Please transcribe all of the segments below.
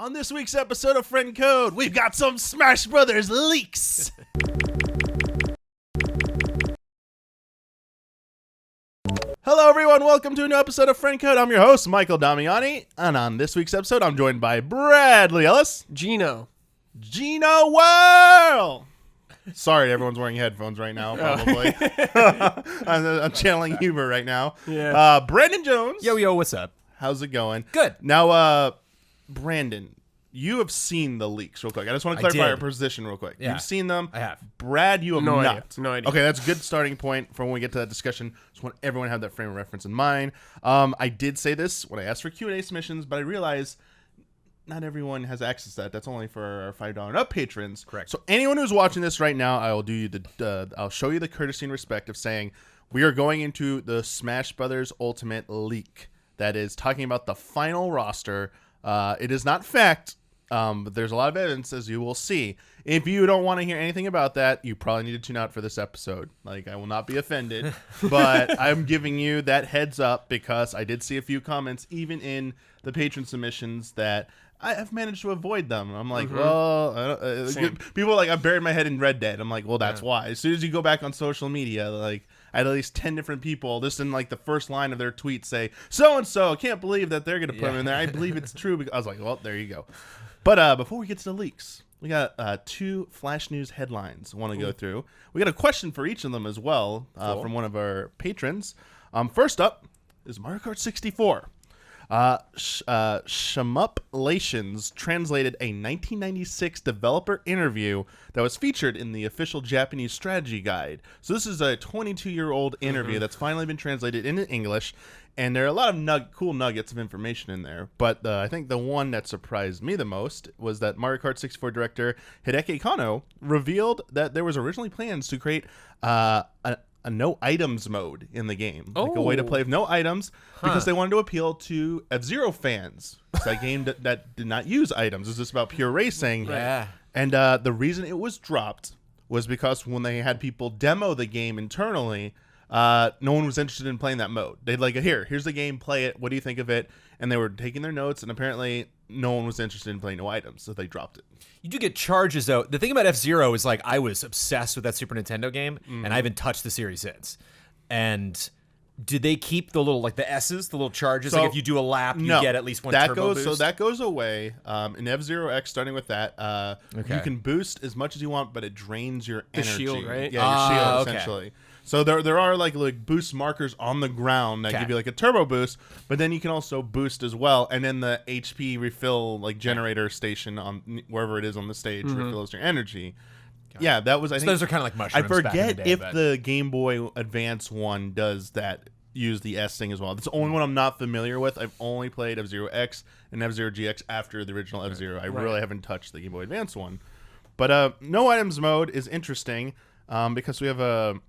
On this week's episode of Friend Code, we've got some Smash Brothers leaks. Hello, everyone. Welcome to a new episode of Friend Code. I'm your host, Michael Damiani. And on this week's episode, I'm joined by Bradley Ellis. Gino World. Sorry, everyone's wearing headphones right now, probably. I'm channeling humor right now. Yeah. Brandon Jones. Yo, what's up? How's it going? Good. Now, Brandon, you have seen the leaks real quick. I just want to clarify did. our position real quick. Yeah. You've seen them. I have. Brad, you have No not. idea. No idea. Okay, that's a good starting point for when we get to that discussion. Just want everyone to have that frame of reference in mind. I did say this when I asked for Q&A submissions, but I realized not everyone has access to that. That's only for our $5 and up patrons. Correct. So anyone who's watching this right now, I will do you I'll show you the courtesy and respect of saying we are going into the Smash Brothers Ultimate leak. That is talking about the final roster. It is not fact, but there's a lot of evidence, as you will see. If you don't want to hear anything about that, you probably need to tune out for this episode. Like, I will not be offended, but I'm giving you that heads up because I did see a few comments, even in the patron submissions, that I have managed to avoid them. I'm like, well, I don't, people are like, I buried my head in Red Dead. I'm like, well, that's why. As soon as you go back on social media, like, I had at least 10 different people just in like the first line of their tweet say, so-and-so, can't believe that they're going to put them in there. I believe it's true. Because I was like, well, there you go. But before we get to the leaks, we got two Flash News headlines I want to go through. We got a question for each of them as well from one of our patrons. First up is Mario Kart 64. Shmuplations translated a 1996 developer interview that was featured in the official Japanese strategy guide. So this is a 22-year-old interview that's finally been translated into English, and there are a lot of cool nuggets of information in there. But I think the one that surprised me the most was that Mario Kart 64 director Hideki Kano revealed that there was originally plans to create a no items mode in the game, like a way to play with no items, because they wanted to appeal to F-Zero fans. It's that game that did not use items. It was just about pure racing. Yeah. And the reason it was dropped was because when they had people demo the game internally, no one was interested in playing that mode. They'd like, here's the game, play it. What do you think of it? And they were taking their notes, and apparently no one was interested in playing no items, so they dropped it. You do get charges, though. The thing about F-Zero is, like, I was obsessed with that Super Nintendo game, and I haven't touched the series since. And did they keep the little, like, the S's, the little charges? So, like, if you do a lap, you get at least one turbo boost? So that goes away. In F-Zero X, starting with that, you can boost as much as you want, but it drains your energy. shield, right? Yeah, your shield, essentially. So there are like boost markers on the ground that give you like a turbo boost, but then you can also boost as well, and then the HP refill generator station on wherever it is on the stage refills your energy. Yeah, that was I think those are kind of like mushrooms. I forget back in the day, if the Game Boy Advance one does that. Use the S thing as well. That's the only one I'm not familiar with. I've only played F-Zero X and F-Zero GX after the original F-Zero. I really haven't touched the Game Boy Advance one. But no items mode is interesting because we have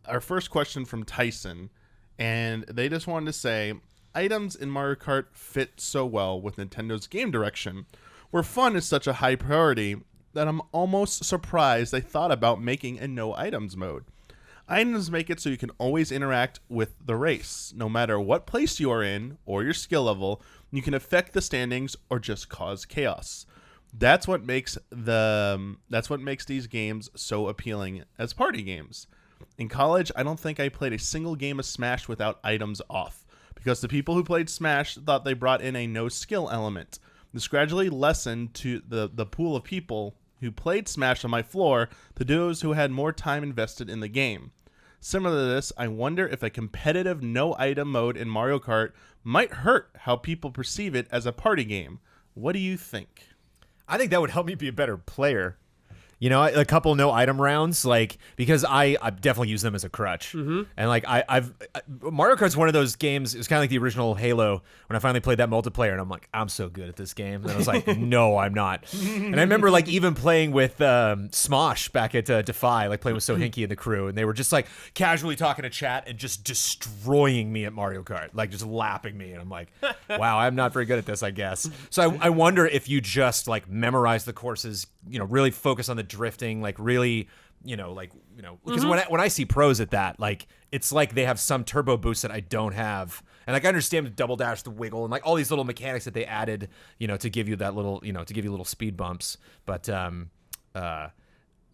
our first question from Tyson, and they just wanted to say, items in Mario Kart fit so well with Nintendo's game direction, where fun is such a high priority that I'm almost surprised they thought about making a no items mode. Items make it so you can always interact with the race, no matter what place you are in or your skill level. You can affect the standings or just cause chaos. That's what makes these games so appealing as party games. In college, I don't think I played a single game of Smash without items off, because the people who played Smash thought they brought in a no skill element. This gradually lessened to the pool of people who played Smash on my floor to those who had more time invested in the game. Similar to this, I wonder if a competitive no-item mode in Mario Kart might hurt how people perceive it as a party game. What do you think? I think that would help me be a better player. You know, a couple no item rounds, like, because I definitely use them as a crutch. And like Mario Kart's one of those games. It's kind of like the original Halo when I finally played that multiplayer, and I'm like, I'm so good at this game. And I was like, no, I'm not. And I remember like even playing with Smosh back at Defy, like playing with Sohinki and the crew, and they were just like casually talking to chat and just destroying me at Mario Kart, like just lapping me. And I'm like, wow, I'm not very good at this, I guess. So I wonder if you just like memorize the courses, you know, really focus on the drifting, like really, because when I see pros at that, like it's like they have some turbo boost that I don't have, And like I understand the double dash, the wiggle, and like all these little mechanics that they added, to give you that little, to give you little speed bumps. But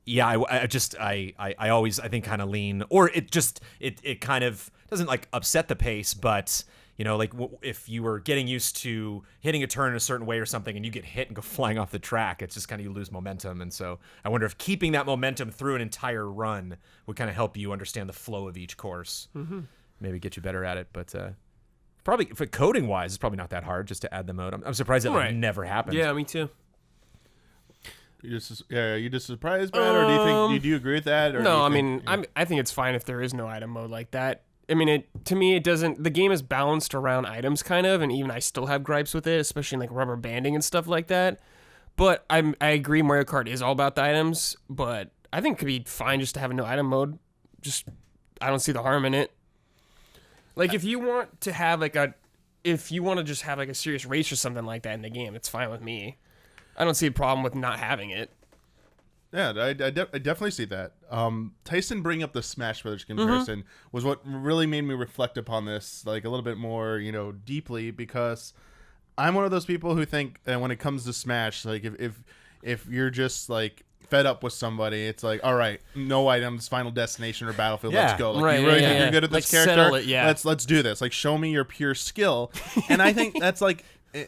yeah, I always I think kind of lean, or it kind of doesn't like upset the pace, but like if you were getting used to hitting a turn in a certain way or something and you get hit and go flying off the track, it's just kind of you lose momentum. And so I wonder if keeping that momentum through an entire run would kind of help you understand the flow of each course. Maybe get you better at it. But probably for coding wise, it's probably not that hard just to add the mode. I'm surprised that never happened. Yeah, me too. You just surprised, Brad, or do you agree with that? Or no, I think it's fine if there is no item mode like that. I mean, to me, it doesn't. The game is balanced around items, kind of, and even I still have gripes with it, especially in like rubber banding and stuff like that. But I agree, Mario Kart is all about the items, but I think it could be fine just to have a no item mode. Just I don't see the harm in it. Like if you want to just have like a serious race or something like that in the game, it's fine with me. I don't see a problem with not having it. Yeah, I definitely see that. Tyson bringing up the Smash Brothers comparison was what really made me reflect upon this like a little bit more, deeply, because I'm one of those people who think when it comes to Smash, like if you're just like fed up with somebody, it's like, all right, no items, Final Destination or Battlefield, let's go. Like, you really think you're good at this character? Settle it, Let's do this. Like, show me your pure skill. And I think that's like,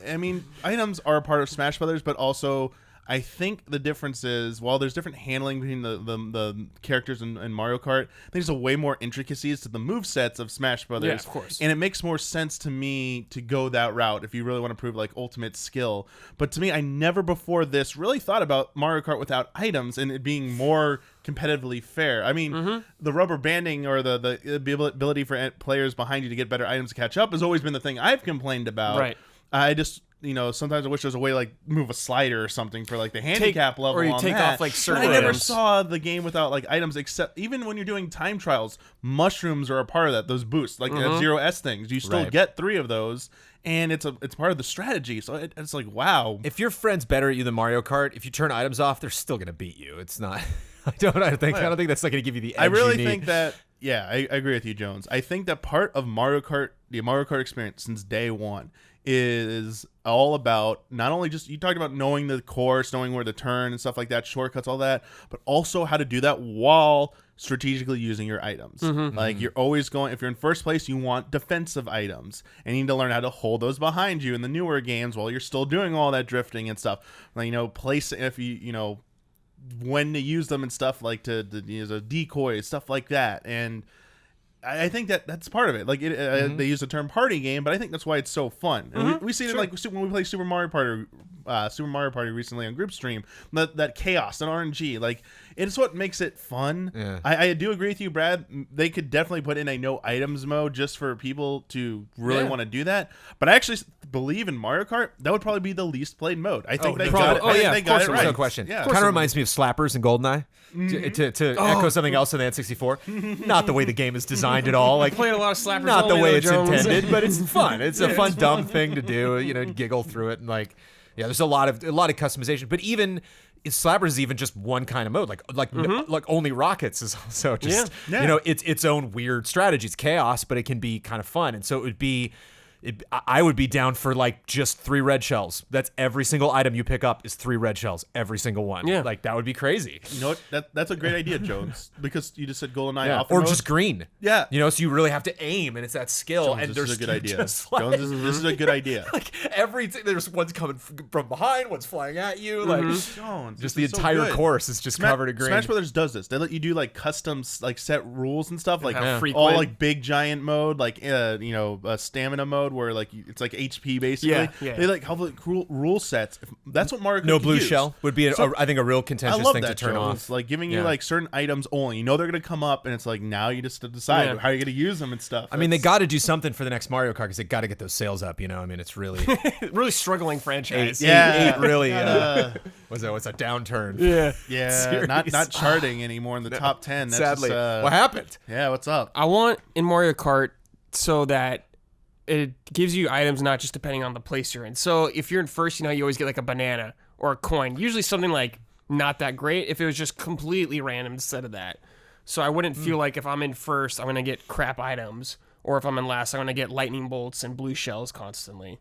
I mean, items are a part of Smash Brothers, but also I think the difference is, while there's different handling between the characters in Mario Kart, I think there's a way more intricacies to the movesets of Smash Brothers. Yeah, of course. And it makes more sense to me to go that route if you really want to prove like ultimate skill. But to me, I never before this really thought about Mario Kart without items and it being more competitively fair. I mean, the rubber banding or the ability for players behind you to get better items to catch up has always been the thing I've complained about. Right. I just, sometimes I wish there was a way to like move a slider or something for like the handicap level, or you on take that. off like certain But I never items. saw the game without like items, except even when you're doing time trials, mushrooms are a part of that. Those boosts, like Zero S things, you still get 3 of those, and it's part of the strategy. So it's like, wow. If your friend's better at you than Mario Kart, if you turn items off, they're still gonna beat you. It's not. I don't think that's not gonna give you the edge. I really you need. think that. Yeah, I agree with you, Jones. I think that part of Mario Kart, the Mario Kart experience since day one, is all about not only just, you talked about knowing the course, knowing where to turn and stuff like that, shortcuts, all that, but also how to do that while strategically using your items. Like you're always going, if you're in first place, you want defensive items, and you need to learn how to hold those behind you in the newer games while you're still doing all that drifting and stuff. Like, place, if you when to use them and stuff, like to use a decoy, stuff like that. And I think that's part of it. Like they use the term party game, but I think that's why it's so fun. And we see it like when we play Super Mario Party recently on Group Stream. That chaos and RNG, like it's what makes it fun. Yeah. I do agree with you, Brad. They could definitely put in a no items mode just for people to really want to do that. But I actually believe in Mario Kart, that would probably be the least played mode. I think they got it. They got it right. No question. Yeah. Kind of reminds me of Slappers and GoldenEye. To echo something else in the N64. Not the way the game is designed at all. Like played a lot of Slappers. Not the way it's Jones. intended, but it's fun. It's a fun, dumb thing to do. Giggle through it and like, yeah. There's a lot of customization, but even. Slappers is even just one kind of mode, like only rockets is also just it's its own weird strategy. It's chaos, but it can be kind of fun, and so it would be. I would be down for like just 3 red shells. That's every single item you pick up is 3 red shells, every single one. Yeah, like that would be crazy. You know what? That's a great idea, Jones, because you just said GoldenEye off or mode. just green. Yeah, so you really have to aim, and it's that skill. Jones, and this there's is a good idea. Jones, this is a good idea. Like there's one's coming from behind, one's flying at you. Like Jones, just the entire course is just covered in green. Smash Brothers does this. They let you do like custom like set rules and stuff, like all like big giant mode, like stamina mode where like it's like HP basically. Yeah. They like have like rule sets. That's what Mario Kart No blue use. shell would be I think a real contentious thing to turn Jones. off. Like giving you like certain items only. They're gonna come up and it's like now you just decide how you're gonna use them and stuff. I mean, they got to do something for the next Mario Kart because they got to get those sales up. It's really really struggling franchise. Eight really what's a downturn. Yeah, not charting anymore in the top 10. That's sadly, just, what happened? Yeah, what's up? I want in Mario Kart so that it gives you items not just depending on the place you're in. So if you're in first, you always get like a banana or a coin. Usually something like not that great if it was just completely random instead of that. So I wouldn't feel like if I'm in first, I'm going to get crap items. or if I'm in last, I'm going to get lightning bolts and blue shells constantly.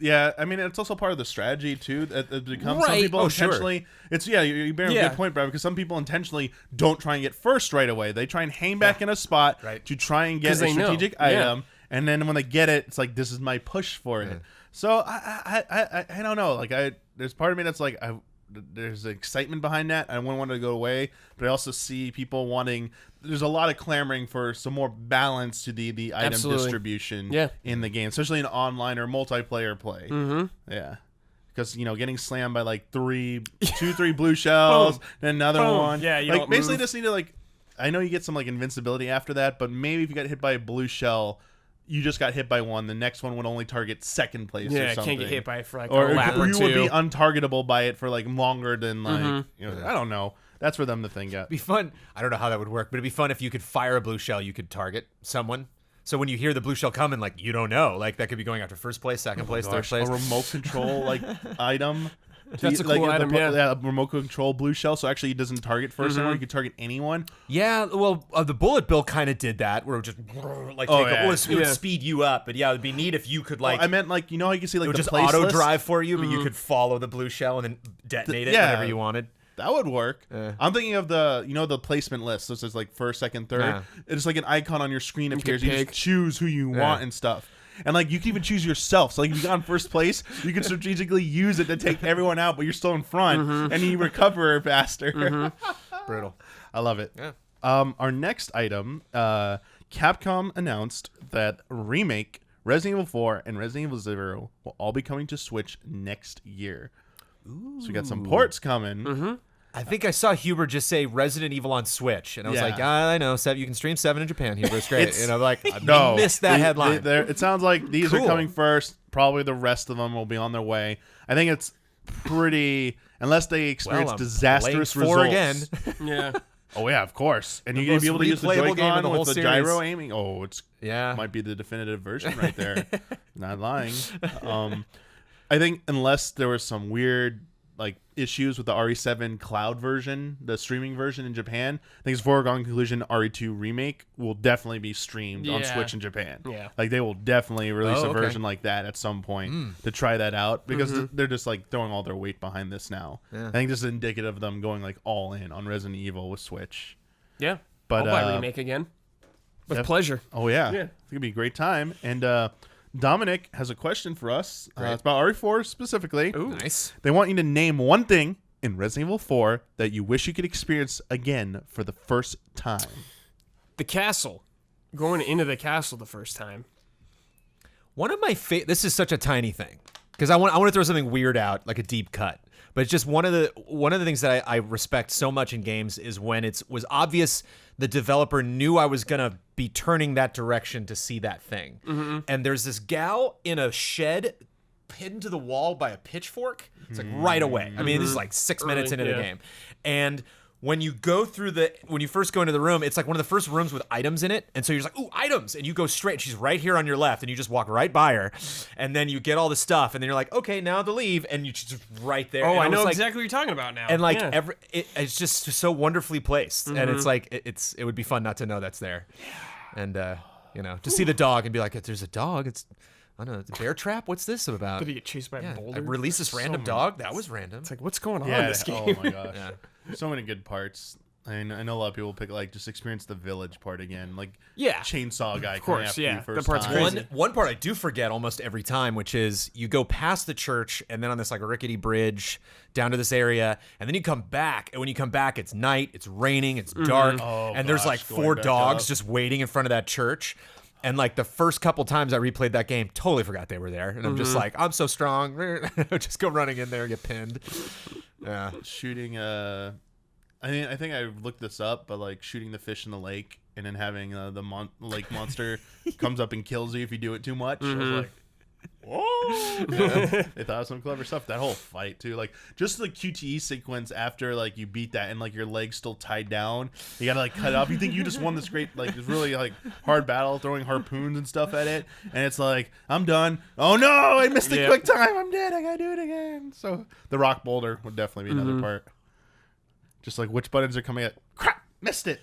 Yeah, I mean, it's also part of the strategy too. That becomes some Right. people Oh, sure. intentionally. It's you bear a Yeah. good point, Brad, because some people intentionally don't try and get first right away. They try and hang back in a spot Right. to try and get 'Cause a they know. strategic Yeah. item, and then when they get it, it's like this is my push for it. So I don't know. Like there's part of me that's like there's excitement behind that. I wouldn't want it to go away, but I also see people wanting. There's a lot of clamoring for some more balance to the item Absolutely. distribution in the game, especially in online or multiplayer play. Mm-hmm. Yeah. Because, getting slammed by like two, three blue shells, then another Boom. one. Yeah, you like don't basically move. just need to I know you get some like invincibility after that, but maybe if you got hit by a blue shell, you just got hit by one. The next one would only target second place or Yeah, I something. can't get hit by it for like or a lap or you two. would be untargetable by it for like longer than like, I don't know. That's for them to think out. Be fun. I don't know how that would work, but it'd be fun if you could fire a blue shell, you could target someone. So when you hear the blue shell coming, like you don't know, like that could be going after first place, second place, third place. A remote control item. That's a cool item, yeah. A remote control blue shell, so actually it doesn't target first anymore. You can target anyone. Yeah, well, the bullet bill kind of did that, where it would just like Oh, take yeah. it would speed you up. But yeah, it'd be neat if you could like I meant how you can see like it would the just place auto list? drive for you, but you could follow the blue shell and then detonate it yeah. whenever you wanted. That would work. I'm thinking of the placement list. So it says like first, second, third. Yeah. It's like an icon on your screen appears. can You pick. just choose who you want and stuff. And like you can even choose yourself. So like if you got in first place, you can strategically use it to take everyone out, but you're still in front and you recover faster. Brutal. I love it. Yeah. Our next item, Capcom announced that remake Resident Evil 4 and Resident Evil 0 will all be coming to Switch next year. So we got some ports coming. I think I saw Huber just say Resident Evil on Switch, and I was Yeah. like, I know, you can stream 7 in Japan, Huber. It's great. And I'm like, No, missed that headline. It sounds like these Cool. are coming first. Probably the rest of them will be on their way. I think it's pretty, unless they experience I'm disastrous playing 4 results. again. Yeah. Oh yeah, of course. And you're The gonna be able to most use the replayable game in Joy-Con the whole with the series. gyro aiming. Oh, it's Yeah. might be the definitive version right there. Not lying. I think unless there was some weird issues with the RE7 cloud version, the streaming version in Japan, I think it's foregone conclusion RE2 remake will definitely be streamed on Yeah. Switch in Japan. Yeah. Like they will definitely release Oh, a okay. version like that at some point to try that out because they're just throwing all their weight behind this now. Yeah. I think this is indicative of them going all in on Resident Evil with Switch. Yeah. But, I'll buy remake again. With pleasure. Oh yeah, Yeah. It's gonna be a great time. And Dominic has a question for us. It's about RE4 specifically. Nice. They want you to name one thing in Resident Evil 4 that you wish you could experience again for the first time. The castle. Going into the castle the first time. One of my this is such a tiny thing because I want to throw something weird out, like a deep cut. But it's just one of the things that I respect so much in games is when it was obvious the developer knew I was gonna be turning that direction to see that thing. And there's this gal in a shed pinned to the wall by a pitchfork. It's like right away. I mean, this is like 6 minutes into the yeah. game, and when you go through when you first go into the room, it's like one of the first rooms with items in it. And so you're just like, ooh, items. And you go straight. She's right here on your left. And you just walk right by her. And then you get all the stuff. And then you're like, okay, now to leave. And you just right there. Oh, and I know was like, exactly what you're talking about now. And like Yeah. it's just so wonderfully placed. And it's like, it would be fun not to know that's there. And, to see the dog and be like, if there's a dog, I don't know, it's a bear trap? What's this about? Did he get chased by a I boulder? released this random dog? That was random. It's like, what's going on in Yeah. this game? Oh my gosh. Yeah. So many good parts. I know a lot of people pick just experience the village part again. Yeah. Chainsaw guy. Of course, after yeah. you first That part's time. crazy. One part I do forget almost every time, which is you go past the church and then on this rickety bridge down to this area, and then you come back. And when you come back, it's night, it's raining, it's dark, and there's gosh, 4 going back dogs up. just waiting in front of that church. And the first couple times I replayed that game, totally forgot they were there. And I'm just like, I'm so strong. Just go running in there and get pinned. Yeah. Shooting I think I looked this up, but shooting the fish in the lake and then having the lake monster comes up and kills you if you do it too much. I was like, whoa! Yeah, they thought of some clever stuff. That whole fight too, just the QTE sequence after you beat that and your leg's still tied down. You gotta cut it off. You think you just won this great this really hard battle, throwing harpoons and stuff at it, and it's like I'm done. Oh no! I missed the quick time. I'm dead. I gotta do it again. So the rock boulder would definitely be another part. Just which buttons are coming at? Crap! Missed it.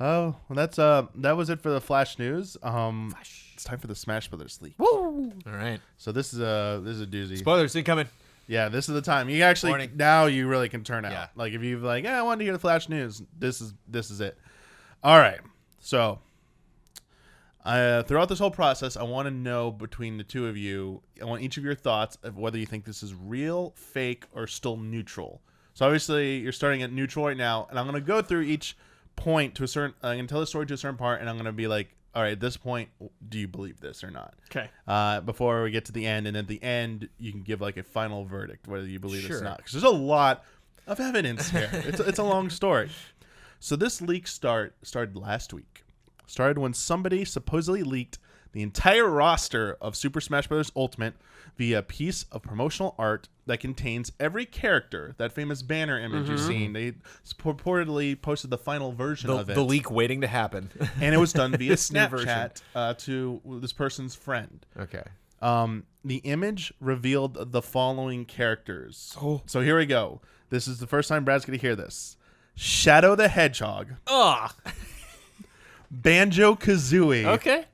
Oh, well, that was it for the Flash news. It's time for the Smash Brothers leak. Woo! All right. So this is a doozy. Spoilers incoming. Yeah, this is the time. You actually Warning. now you really can turn out. Yeah. Like if you've like, I wanted to hear the Flash news. This is it. All right. So throughout this whole process, I want to know between the two of you. I want each of your thoughts of whether you think this is real, fake, or still neutral. So obviously you're starting at neutral right now, and I'm gonna go through each point to a certain. I'm gonna tell the story to a certain part, and I'm gonna be like, all right, at this point, do you believe this or not? Okay. Before we get to the end, and at the end, you can give like a final verdict whether you believe this or Sure. not. Because there's a lot of evidence here. It's a long story. So this leak started last week. Started when somebody supposedly leaked the entire roster of Super Smash Bros. Ultimate via a piece of promotional art that contains every character, that famous banner image you've seen. They purportedly posted the final version of it. The leak waiting to happen. And it was done via This new version. Snapchat to this person's friend. Okay. The image revealed the following characters. Oh. So here we go. This is the first time Brad's going to hear this. Shadow the Hedgehog. Ugh. Banjo-Kazooie. Okay.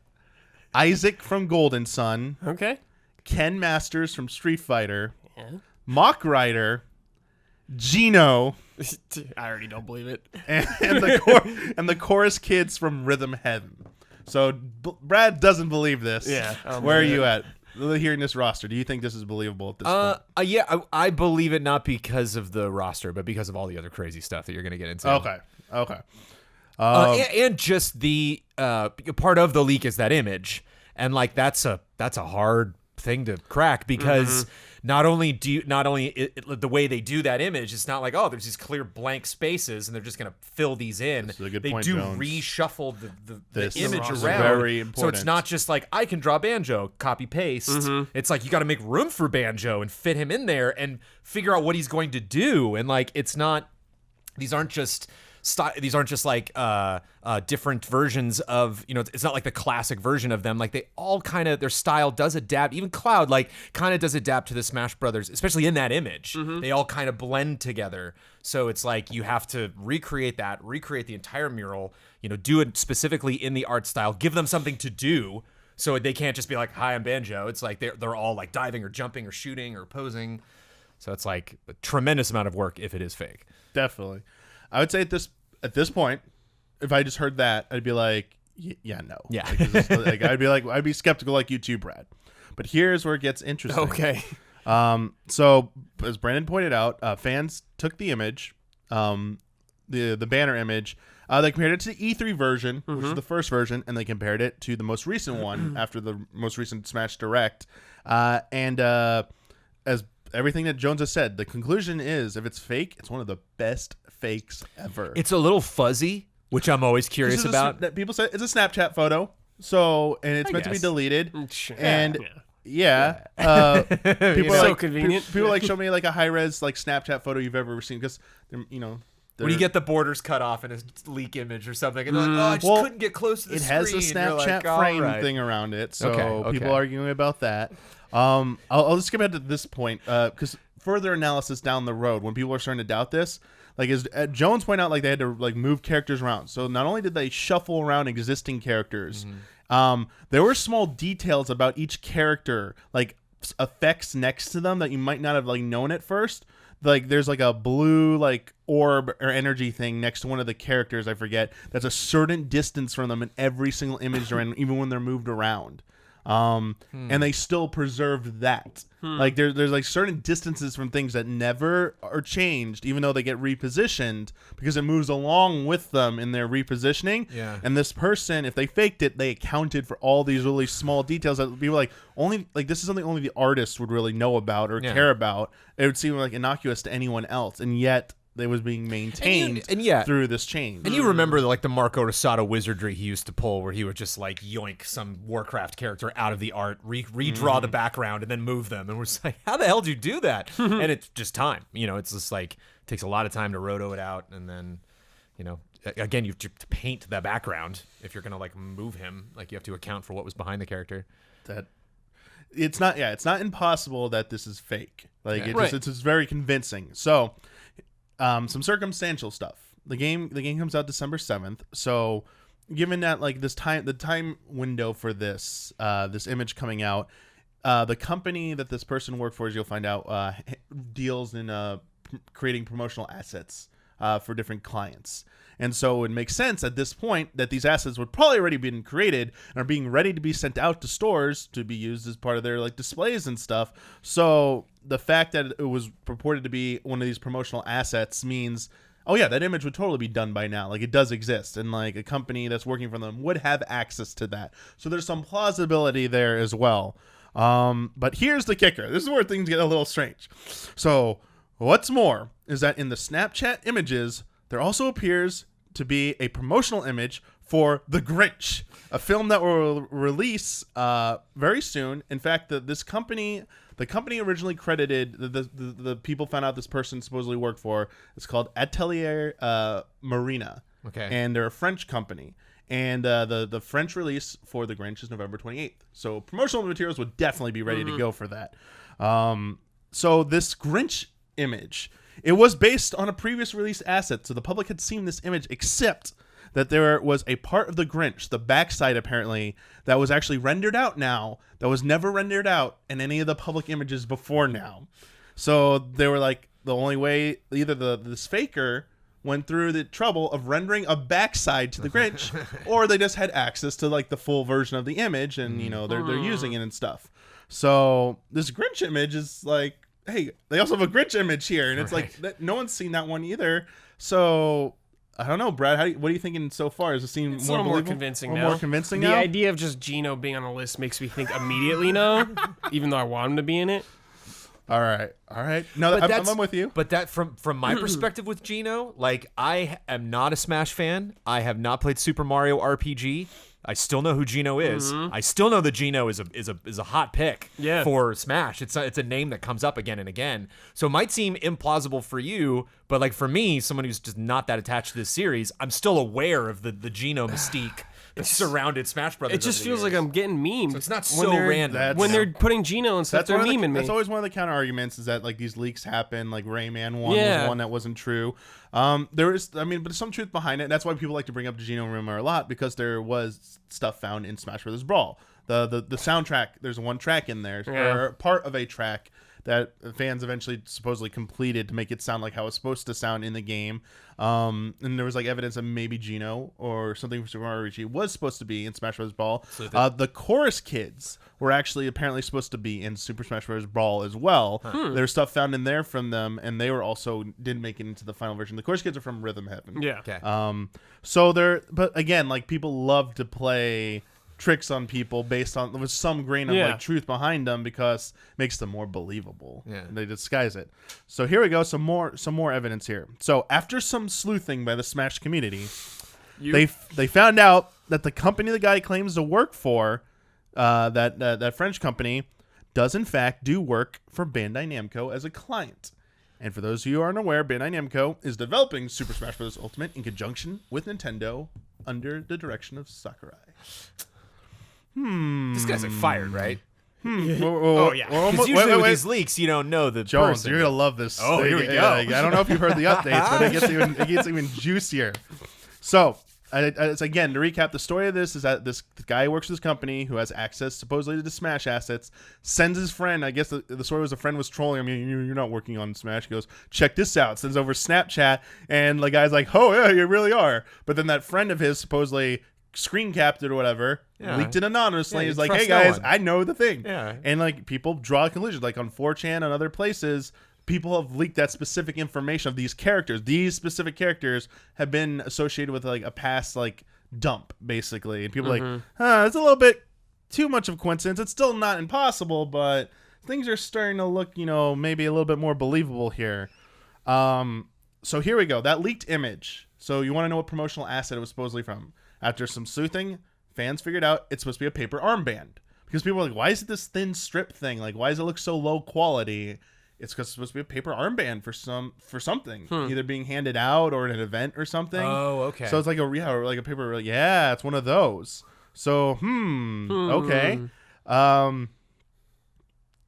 Isaac from Golden Sun. Okay. Ken Masters from Street Fighter. Yeah. Mock Rider. Gino. I already don't believe it. And the chorus kids from Rhythm Heaven. So Brad doesn't believe this. Yeah, I don't Where are believe you it. at? Hearing this roster, do you think this is believable at this point? Yeah, I believe it not because of the roster, but because of all the other crazy stuff that you're going to get into. Okay. And just the part of the leak is that image, and like that's a hard thing to crack because not only the way they do that image, it's not like, oh, there's these clear blank spaces and they're just gonna fill these in. This is a good They point, do Jones. reshuffle the image is around. very So important. it's not just like I can draw Banjo, copy paste. It's like you got to make room for Banjo and fit him in there and figure out what he's going to do. And like it's not. These aren't just like different versions of, it's not like the classic version of them. Like they all kind of, their style does adapt. Even Cloud like kind of does adapt to the Smash Brothers, especially in that image. They all kind of blend together. So it's like you have to recreate the entire mural, do it specifically in the art style, give them something to do. So they can't just be like, hi, I'm Banjo. It's like they're all like diving or jumping or shooting or posing. So it's like a tremendous amount of work if it is fake. Definitely. I would say at this point, if I just heard that, I'd be like, yeah, no. Yeah. Like, I'd be skeptical like you too, Brad. But here's where it gets interesting. Okay. So as Brandon pointed out, fans took the image, the banner image. They compared it to the E3 version, which is the first version, and they compared it to the most recent one after the most recent Smash Direct. As everything that Jones has said, the conclusion is if it's fake, it's one of the best fakes ever. It's a little fuzzy, which I'm always curious about. That people say it's a Snapchat photo, and it's meant to be guess. deleted. Sure. And Yeah. people So are like, convenient. People like show me like a high res like Snapchat photo you've ever seen because When you get the borders cut off in a leak image or something, and they're like, "Oh, I just Well, couldn't get close to the it screen." has a And you're Snapchat like, frame "All right." thing around it, so Okay. people arguing about that. I'll just skip ahead to this point because further analysis down the road, when people are starting to doubt this, like as Jones pointed out, like they had to like move characters around. So not only did they shuffle around existing characters, there were small details about each character, like effects next to them that you might not have like known at first. Like there's like a blue like orb or energy thing next to one of the characters, I forget, that's a certain distance from them in every single image they're in, even when they're moved around. And they still preserved that. Like there's like certain distances from things that never are changed, even though they get repositioned because it moves along with them in their repositioning. Yeah. And this person, if they faked it, they accounted for all these really small details that people like only like this is something only the artist would really know about or care about. It would seem like innocuous to anyone else, and yet it was being maintained through this change. And you remember like the Marco Rosado wizardry he used to pull, where he would just like yoink some Warcraft character out of the art, redraw the background, and then move them. And we're just like, how the hell do you do that? And it's just time. It's just like it takes a lot of time to roto it out, and then again you have to paint the background if you're gonna like move him. Like you have to account for what was behind the character. That it's not impossible that this is fake. Like it's very convincing. So some circumstantial stuff. the game comes out December 7th. So given that like the time window for this image coming out, the company that this person worked for, as you'll find out, deals in creating promotional assets for different clients. And so it makes sense at this point that these assets would probably already been created and are being ready to be sent out to stores to be used as part of their like displays and stuff. So the fact that it was purported to be one of these promotional assets means, oh yeah, that image would totally be done by now. Like it does exist, and like a company that's working for them would have access to that. So there's some plausibility there as well. But here's the kicker. This is where things get a little strange. So what's more is that in the Snapchat images, there also appears to be a promotional image for The Grinch, a film that will release very soon. In fact, the company originally credited the people found out this person supposedly worked for. It's called Atelier Marina. Okay, and they're a French company. And the French release for The Grinch is November 28th. So promotional materials would definitely be ready to go for that. So this Grinch image, it was based on a previous release asset. So the public had seen this image, except that there was a part of the Grinch, the backside apparently, that was actually rendered out now, that was never rendered out in any of the public images before now. So they were like, the only way, either this faker went through the trouble of rendering a backside to the Grinch, or they just had access to like the full version of the image, and you know they're using it and stuff. So this Grinch image is like, hey, they also have a Grinch image here, and it's like no one's seen that one either. So I don't know, Brad. What are you thinking so far? Does it seem more convincing now? More convincing now? now? The idea of just Gino being on the list makes me think immediately no, even though I want him to be in it. All right. No, I'm with you. But that from my perspective with Gino, like I am not a Smash fan. I have not played Super Mario RPG. I still know who Gino is. I still know that Gino is a hot pick for Smash. It's a name that comes up again and again. So it might seem implausible for you, but like for me, someone who's just not that attached to this series, I'm still aware of the Gino mystique that surrounded Smash Brothers. It just feels like I'm getting memed. So it's not so random. When they're putting Gino and stuff, they're memeing me. That's always one of the counter arguments, is that like these leaks happen. Like Rayman 1 was one that wasn't true. But there's some truth behind it. And that's why people like to bring up the Gino rumor a lot, because there was stuff found in Smash Brothers Brawl. The soundtrack, there's one track in there, or part of a track that fans eventually supposedly completed to make it sound like how it's supposed to sound in the game. And there was like evidence that maybe Gino or something from Super Mario RPG was supposed to be in Smash Bros. Brawl. The chorus kids were actually apparently supposed to be in Super Smash Bros. Brawl as well. There's stuff found in there from them, and they were also didn't make it into the final version. The chorus kids are from Rhythm Heaven. Yeah. Okay. So but again, like people love to play tricks on people based on with some grain of like truth behind them, because it makes them more believable. They disguise it. So here we go, some more evidence here. So after some sleuthing by the Smash community, they found out that the company the guy claims to work for, that French company, does in fact do work for Bandai Namco as a client. And for those of you who aren't aware, Bandai Namco is developing Super Smash Bros. Ultimate in conjunction with Nintendo under the direction of Sakurai. This guy's like fired, right? Oh yeah. Because usually with these leaks, you don't know the Jones, person. you're gonna love this. Oh, here we go. I don't know if you've heard the updates, but it gets even juicier. So, again, to recap, the story of this is that this guy who works for this company who has access supposedly to Smash assets, sends his friend, I guess the story was a friend was trolling him, you're not working on Smash. He goes, check this out, sends over Snapchat, and the guy's like, oh yeah, you really are. But then that friend of his supposedly screen capped it or whatever, leaked it anonymously. He's like, hey guys, I know the thing. And like people draw conclusions, like on 4chan and other places, people have leaked that specific information of these characters. These specific characters have been associated with like a past like dump, basically. And people are like, it's a little bit too much of a coincidence. It's still not impossible, but things are starting to look, maybe a little bit more believable here. So here we go. That leaked image. So you want to know what promotional asset it was supposedly from? After some sleuthing, fans figured out it's supposed to be a paper armband. Because people were like, why is it this thin strip thing? Like, why does it look so low quality? It's because it's supposed to be a paper armband for something. Either being handed out or at an event or something. Oh, okay. So it's like a paper, it's one of those. So, okay.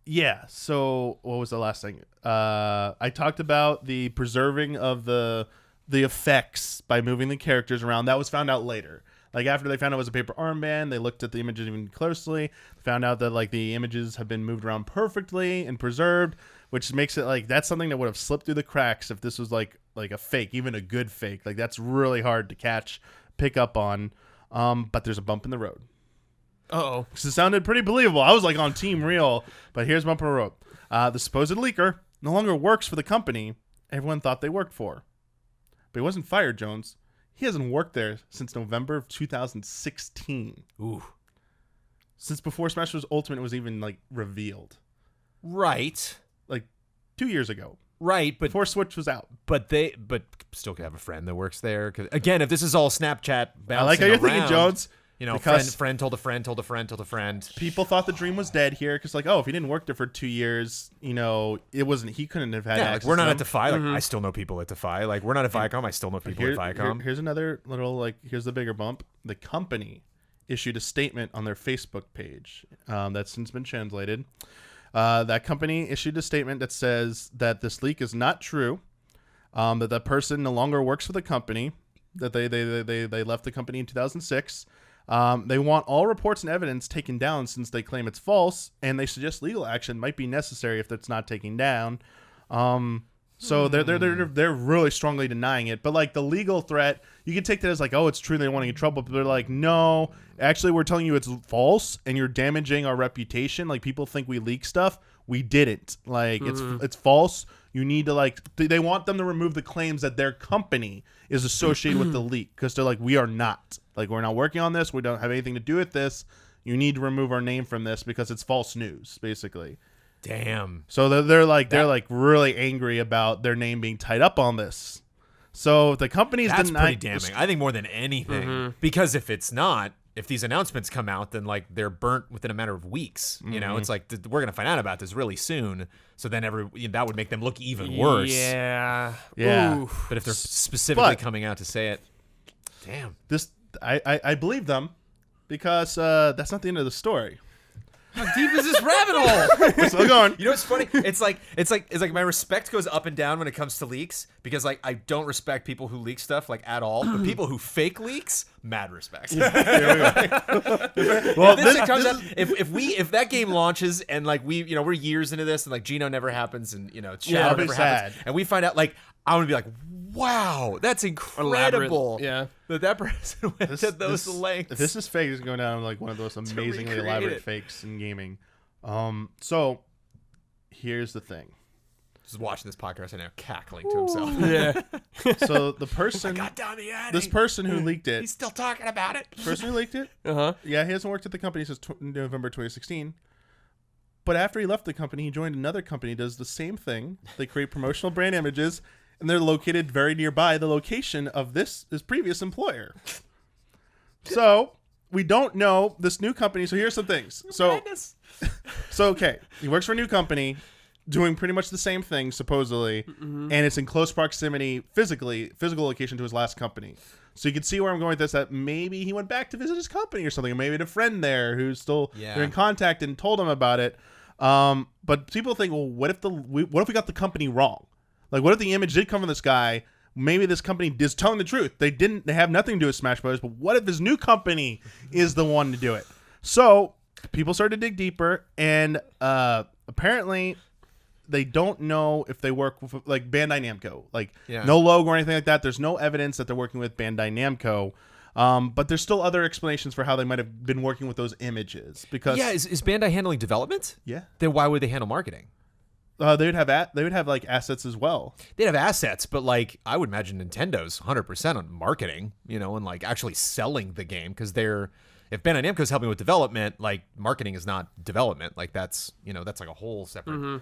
Yeah, so what was the last thing? I talked about the preserving of the the effects by moving the characters around. That was found out later. Like after they found out it was a paper armband, they looked at the images even closely, found out that like the images have been moved around perfectly and preserved, which makes it like that's something that would have slipped through the cracks if this was like a fake, even a good fake. Like that's really hard to pick up on. But there's a bump in the road. Uh-oh. Because it sounded pretty believable. I was like on Team Real, but here's bump in the road. The supposed leaker no longer works for the company everyone thought they worked for. But he wasn't fired, Jones. He hasn't worked there since November of 2016. Ooh. Since before Smash Bros. Ultimate was even like revealed. Right. Like 2 years ago. Right, but Before Switch was out. but still could have a friend that works there. 'Cause, again, if this is all Snapchat bouncing I like how you're thinking, around, Jones. You know, Because- friend told a friend told a friend told a friend. People thought the dream was dead here because, like, oh, if he didn't work there for 2 years, you know, it wasn't. He couldn't have had. Yeah, like access we're not to at them. Defy. Like I still know people at Defy. Like we're not at Viacom. I still know people at Viacom. Here's another little like. Here's the bigger bump. The company issued a statement on their Facebook page that's since been translated. That company issued a statement that says that this leak is not true. That person no longer works for the company. That they left the company in 2006. They want all reports and evidence taken down since they claim it's false, and they suggest legal action might be necessary if it's not taken down. So they're really strongly denying it. But like the legal threat, you can take that as like, oh, it's true, they don't want to get in trouble. But they're like, no, actually, we're telling you it's false, and you're damaging our reputation. Like people think we leak stuff, we didn't. Like it's false. You need to like they want them to remove the claims that their company is associated with the leak because they're like, we are not. Like we're not working on this. We don't have anything to do with this. You need to remove our name from this because it's false news, basically. Damn. So they're like really angry about their name being tied up on this. So the company's That's denying. pretty damning. I think more than anything, because if it's not, if these announcements come out, then like they're burnt within a matter of weeks. You know, it's like we're gonna find out about this really soon. So then that would make them look even worse. Yeah. Yeah. Oof. But if they're specifically But- coming out to say it, damn. This I believe them because that's not the end of the story. How deep is this rabbit hole? We're still going. You know what's funny? It's like my respect goes up and down when it comes to leaks because like I don't respect people who leak stuff like at all, but people who fake leaks, mad respect. Well, if that game launches and like we're years into this and like Geno never happens and it'll Shadow be never sad. happens and we find out like I'm gonna be like, wow, that's incredible. Yeah. That person went to those lengths. If this is fake, it's going down like one of those amazingly recreate elaborate it. fakes in gaming. So here's the thing. Just watching this podcast right now, cackling to himself. Yeah. So the person, God damn the Addy. this person who leaked it, He's still talking about it. person who leaked it, Uh-huh. yeah, he hasn't worked at the company since November 2016. But after he left the company, he joined another company, does the same thing. They create promotional brand images, and they're located very nearby the location of his previous employer. So we don't know this new company. So here's some things. So okay, he works for a new company, doing pretty much the same thing supposedly, and it's in close proximity, physical location to his last company. So you can see where I'm going with this. That maybe he went back to visit his company or something, or maybe had a friend there who's still they're in contact and told him about it. But people think, well, what if we got the company wrong? Like, what if the image did come from this guy? Maybe this company is telling the truth. They have nothing to do with Smash Bros. But what if his new company is the one to do it? So people started to dig deeper, and apparently they don't know if they work with like Bandai Namco. Like no logo or anything like that. There's no evidence that they're working with Bandai Namco. But there's still other explanations for how they might have been working with those images. Because is Bandai handling development? Yeah. Then why would they handle marketing? They would have like assets as well. They'd have assets, but like I would imagine Nintendo's 100% on marketing, and like actually selling the game because if Bandai Namco's helping with development, like marketing is not development. Like that's like a whole separate.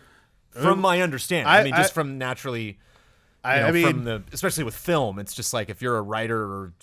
From my understanding, from naturally. Especially with film, it's just like if you're a writer or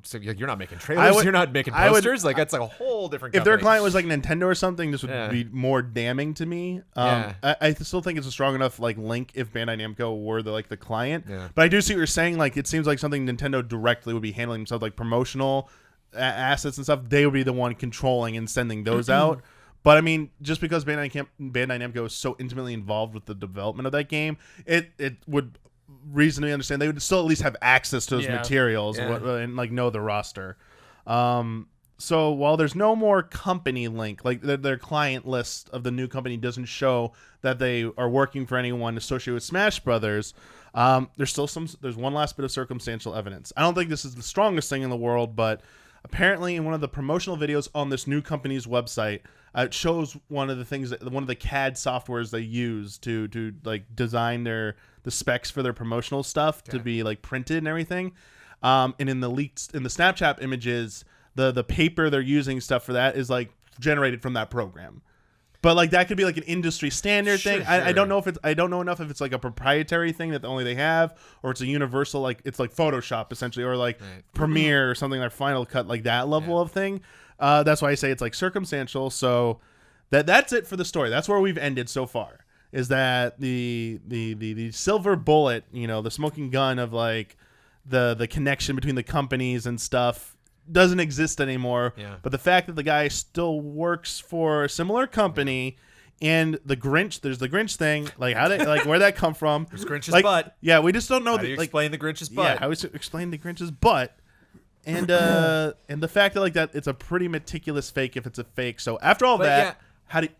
so you're not making trailers, you're not making posters. Like that's like a whole different. If company. their client was like Nintendo or something, this would be more damning to me. I still think it's a strong enough like link if Bandai Namco were the client. Yeah. But I do see what you're saying. Like it seems like something Nintendo directly would be handling themselves, like promotional assets and stuff. They would be the one controlling and sending those out. But I mean, just because Bandai Namco is so intimately involved with the development of that game, it would reasonably understand, they would still at least have access to those Yeah. materials and like know the roster. So while there's no more company link, like their client list of the new company doesn't show that they are working for anyone associated with Smash Brothers, there's one last bit of circumstantial evidence. I don't think this is the strongest thing in the world, but apparently in one of the promotional videos on this new company's website, it shows one of the CAD softwares they use to like design the specs for their promotional stuff to be like printed and everything. And in the Snapchat images, the paper they're using stuff for that is like generated from that program. But like that could be like an industry standard thing. I don't know I don't know enough if it's like a proprietary thing that only they have, or it's a universal, like it's like Photoshop essentially, or like Premiere or something like Final Cut, like that level of thing. That's why I say it's like circumstantial. So that's it for the story. That's where we've ended so far. Is that the silver bullet, the smoking gun of like the connection between the companies and stuff doesn't exist anymore. Yeah. But the fact that the guy still works for a similar company, and there's the Grinch thing, like where'd that come from? There's Grinch's like, butt. Yeah, we just don't know. How do you explain the Grinch's butt? Yeah, how would you explain the Grinch's butt? And the fact that like that it's a pretty meticulous fake if it's a fake. So after all that,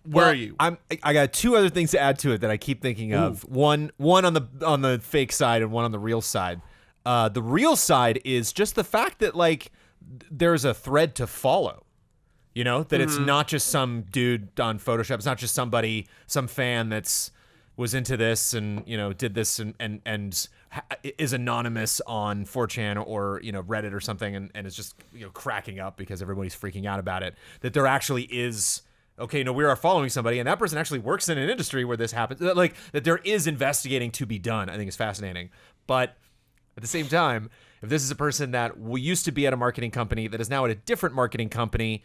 where are you? I got two other things to add to it that I keep thinking of. One on the fake side and one on the real side. The real side is just the fact that like there's a thread to follow. That it's not just some dude on Photoshop. It's not just some fan was into this and did this and is anonymous on 4chan or Reddit or something and is just cracking up because everybody's freaking out about it. That there actually is. Okay, no, we are following somebody, and that person actually works in an industry where this happens. Like that, there is investigating to be done. I think is fascinating, but at the same time, if this is a person that used to be at a marketing company that is now at a different marketing company,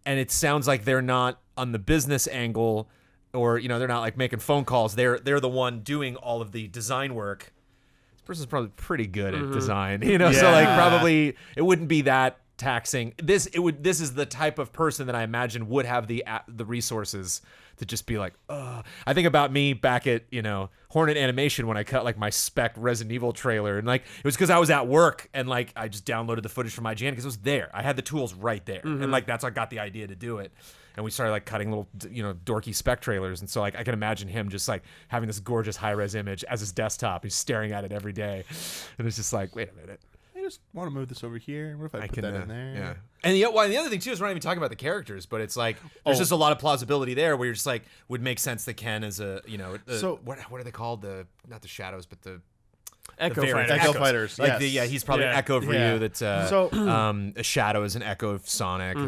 and it sounds like they're not on the business angle, or they're not like making phone calls. They're the one doing all of the design work. This person's probably pretty good at design, So like probably it wouldn't be that taxing. This is the type of person that I imagine would have the resources to just be like, I think about me back at Hornet Animation when I cut like my spec Resident Evil trailer, and like it was because I was at work and like I just downloaded the footage from IGN because it was there. I had the tools right there, and like that's how I got the idea to do it. And we started like cutting little dorky spec trailers, and so like I can imagine him just like having this gorgeous high res image as his desktop. He's staring at it every day, and it's just like, wait a minute. I just want to move this over here. What if I put that in there? Yeah. And the other thing too is we're not even talking about the characters, but it's like there's just a lot of plausibility there where you're just like would make sense that Ken is so what are they called, not the shadows but the Echo Fighters. Echo Fighters. Like yes. he's probably an echo for you. That's a shadow is an echo of Sonic.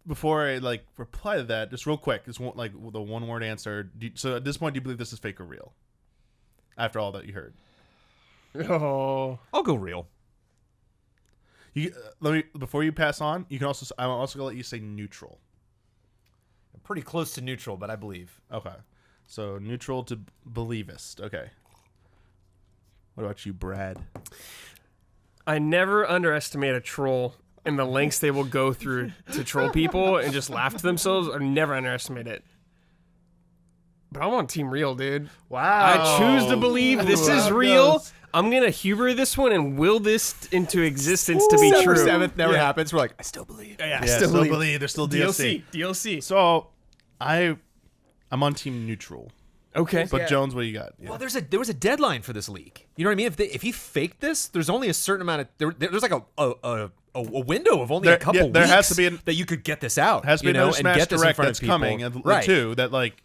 Before I like reply to that, just real quick, just like the one word answer. So at this point, do you believe this is fake or real? After all that you heard. Oh, I'll go real. Before you pass on, you can also. I'm also gonna let you say neutral. I'm pretty close to neutral, but I believe. Okay, so neutral to believist. Okay. What about you, Brad? I never underestimate a troll and the lengths they will go through to troll people and just laugh to themselves. I never underestimate it. But I'm on Team Real, dude. Wow. I choose to believe this is real. I'm going to humor this one and will this into existence to be true. December 7th never happens. We're like, I still believe. Yeah, I still believe. There's still DLC. DLC. So, I'm on Team Neutral. Okay. But Jones, what do you got? Well, there was a deadline for this leak. You know what I mean? If he faked this, there's only a certain amount of there's like a window of only a couple weeks. There has to be that you could get this out. Has to be another Smash Direct that's coming, right? Too that like.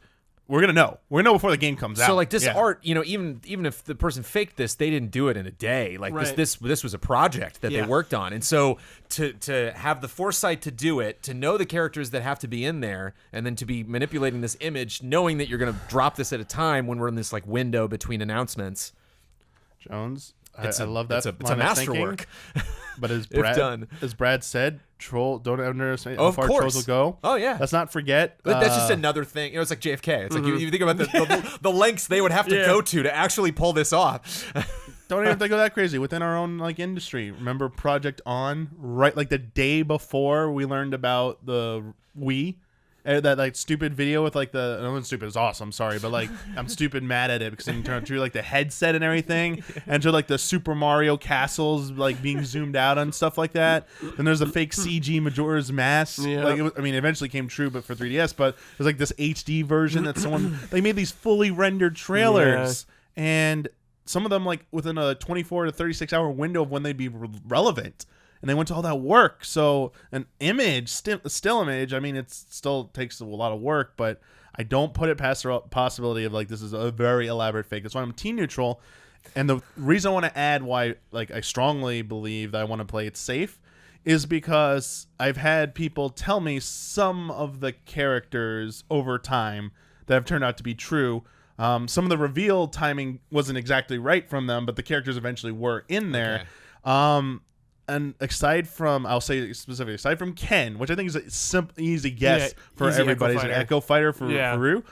We're gonna know. We're gonna know before the game comes out. So like this art, even if the person faked this, they didn't do it in a day. Like this was a project that they worked on, and so to have the foresight to do it, to know the characters that have to be in there, and then to be manipulating this image, knowing that you're gonna drop this at a time when we're in this like window between announcements. Jones, I love that. It's a masterwork. But as Brad said, troll, don't underestimate how far trolls will go. Oh yeah, let's not forget. But that's just another thing. It's like JFK. It's like you think about the lengths they would have to go to actually pull this off. Don't even think of that crazy within our own like industry. Remember Project On? Right, like the day before we learned about the Wii, That like stupid video with like the no one's stupid is awesome, sorry, but like I'm stupid mad at it because they turned to like the headset and everything, and to like the Super Mario castles like being zoomed out and stuff like that. Then there's the fake CG Majora's Mask. Yeah. Like it eventually came true, but for 3DS. But there's like this HD version that they made these fully rendered trailers, and some of them like within a 24 to 36 hour window of when they'd be relevant. And they went to all that work. So an image, still image, it still takes a lot of work, but I don't put it past the possibility of like this is a very elaborate fake. That's why I'm team neutral. And the reason I want to add why like I strongly believe that I want to play it safe is because I've had people tell me some of the characters over time that have turned out to be true. Some of the reveal timing wasn't exactly right from them, but the characters eventually were in there. Okay. And aside from Ken, which I think is a simple, easy guess for everybody, is an Echo Fighter for Faru.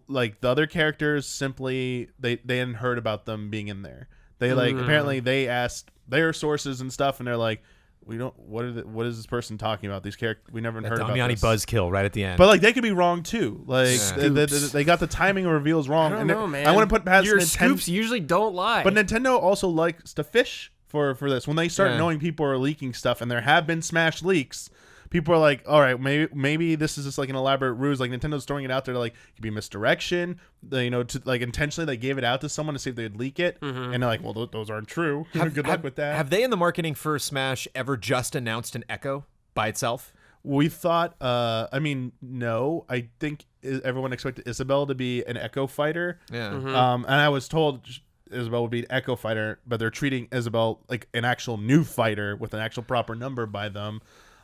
Like the other characters, simply they hadn't heard about them being in there. They apparently they asked their sources and stuff, and they're like, we don't. What is this person talking about? These characters we never heard about. Damiani buzzkill right at the end. But like they could be wrong too. Like they got the timing of reveals wrong. I don't know, man. I want to put past your scoops usually don't lie. But Nintendo also likes to fish for this. When they start knowing people are leaking stuff, and there have been Smash leaks, people are like, all right, maybe this is just like an elaborate ruse. Like Nintendo's throwing it out there to like it could be misdirection. To like intentionally they gave it out to someone to see if they'd leak it, and they're like, well, those aren't true. Good luck with that. Have they in the marketing for Smash ever just announced an Echo by itself? We thought, no. I think everyone expected Isabelle to be an Echo Fighter. Yeah. And I was told Isabelle would be an Echo Fighter, but they're treating Isabelle like an actual new fighter with an actual proper number by them.